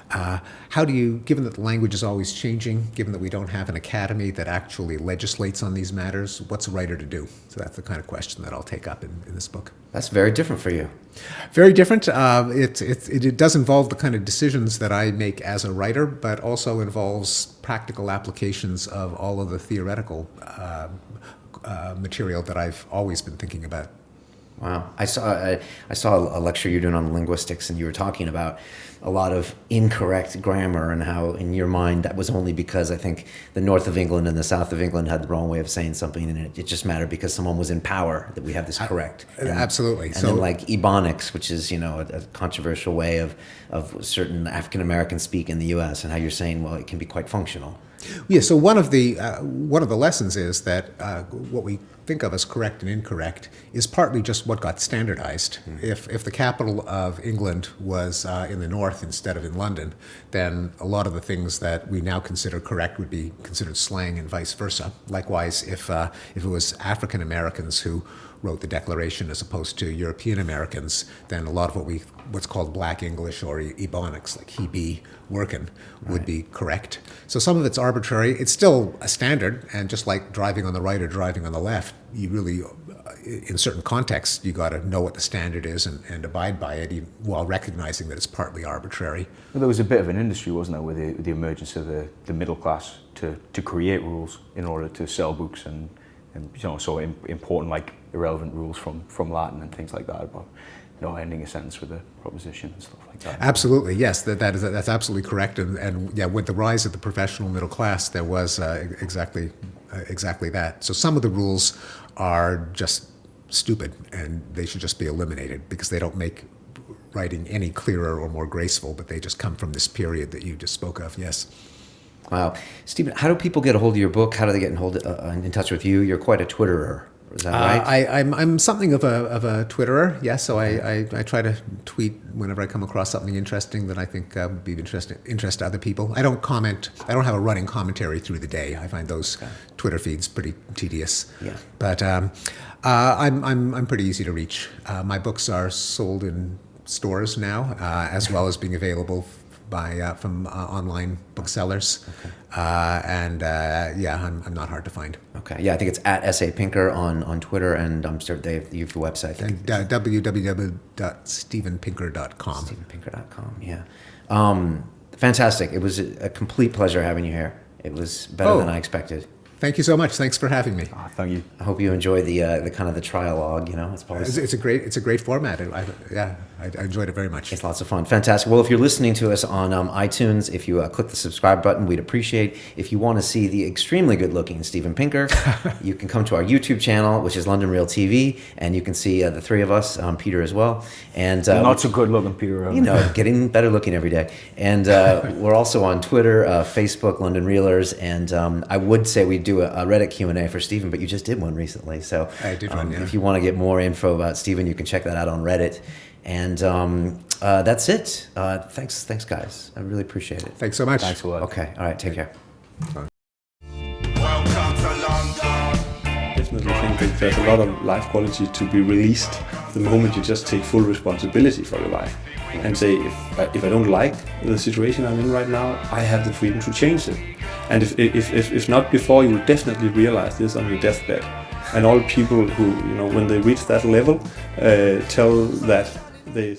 Speaker 3: How do you, given that the language is always changing, given that we don't have an academy that actually legislates on these matters, what's a writer to do? So that's the kind of question that I'll take up in this book.
Speaker 5: That's very different for you.
Speaker 3: Very different. It does involve the kind of decisions that I make as a writer, but also involves practical applications of all of the theoretical material that I've always been thinking about.
Speaker 5: Wow. I saw a lecture you're doing on linguistics, and you were talking about a lot of incorrect grammar and how in your mind that was only because I think the north of England and the south of England had the wrong way of saying something, and it just mattered because someone was in power that we have this correct.
Speaker 3: Absolutely.
Speaker 5: And then like Ebonics, which is, a controversial way of certain African Americans speak in the U.S., and how you're saying, well, it can be quite functional.
Speaker 3: Yeah, so one of the lessons is that what we think of as correct and incorrect is partly just what got standardized. If the capital of England was in the north instead of in London, then a lot of the things that we now consider correct would be considered slang and vice versa. Likewise, if it was African Americans who wrote the Declaration as opposed to European Americans, then a lot of what's called Black English or Ebonics, like he be working, would be correct. So some of it's arbitrary. It's still a standard, and just like driving on the right or driving on the left, you really, in certain contexts, you got to know what the standard is and abide by it, while recognizing that it's partly arbitrary.
Speaker 4: Well, there was a bit of an industry, wasn't there, with the emergence of the middle class to create rules in order to sell books and so important, like irrelevant rules from Latin and things like that about ending a sentence with a proposition and stuff like that.
Speaker 3: Absolutely, yes, that's absolutely correct. And yeah, with the rise of the professional middle class, there was exactly that. So some of the rules are just stupid, and they should just be eliminated because they don't make writing any clearer or more graceful, but they just come from this period that you just spoke of. Yes.
Speaker 5: Wow. Stephen, how do people get a hold of your book? How do they get in touch with you? You're quite a Twitterer. Is that right?
Speaker 3: I'm something of a Twitterer, yes. So I try to tweet whenever I come across something interesting that I think would be of interest to other people. I don't comment. I don't have a running commentary through the day. I find those Twitter feeds pretty tedious.
Speaker 5: Yeah.
Speaker 3: But I'm pretty easy to reach. My books are sold in stores now, as well as being available from online booksellers.
Speaker 5: Okay.
Speaker 3: I'm not hard to find.
Speaker 5: Okay. Yeah, I think it's at S.A. Pinker on Twitter, and I'm sure they have your website.
Speaker 3: And www.stevenpinker.com.
Speaker 5: Stevenpinker.com, yeah. Fantastic. It was a complete pleasure having you here. It was better than I expected.
Speaker 3: Thank you so much. Thanks for having me.
Speaker 4: Thank you.
Speaker 5: I hope you enjoy the kind of the trialogue. It's probably
Speaker 3: It's a great format. I enjoyed it very much.
Speaker 5: It's lots of fun. Fantastic. Well, if you're listening to us on iTunes, if you click the subscribe button, we'd appreciate. If you want to see the extremely good-looking Steven Pinker, you can come to our YouTube channel, which is London Real TV, and you can see the three of us, Peter as well. And
Speaker 4: not so good-looking Peter.
Speaker 5: Getting better looking every day. And we're also on Twitter, Facebook, London Reelers, and I would say we do a Reddit Q&A for Steven, but you just did one recently. So
Speaker 3: I did one, yeah.
Speaker 5: If you want to get more info about Steven, you can check that out on Reddit. And that's it. Thanks, guys. I really appreciate it.
Speaker 3: Thanks so much.
Speaker 4: Thanks a lot.
Speaker 5: Okay. All right. Take care.
Speaker 6: Definitely think that there's a lot of life quality to be released the moment you just take full responsibility for your life and say, if I don't like the situation I'm in right now, I have the freedom to change it. And if not before, you will definitely realize this on your deathbed. And all people who, when they reach that level, tell that they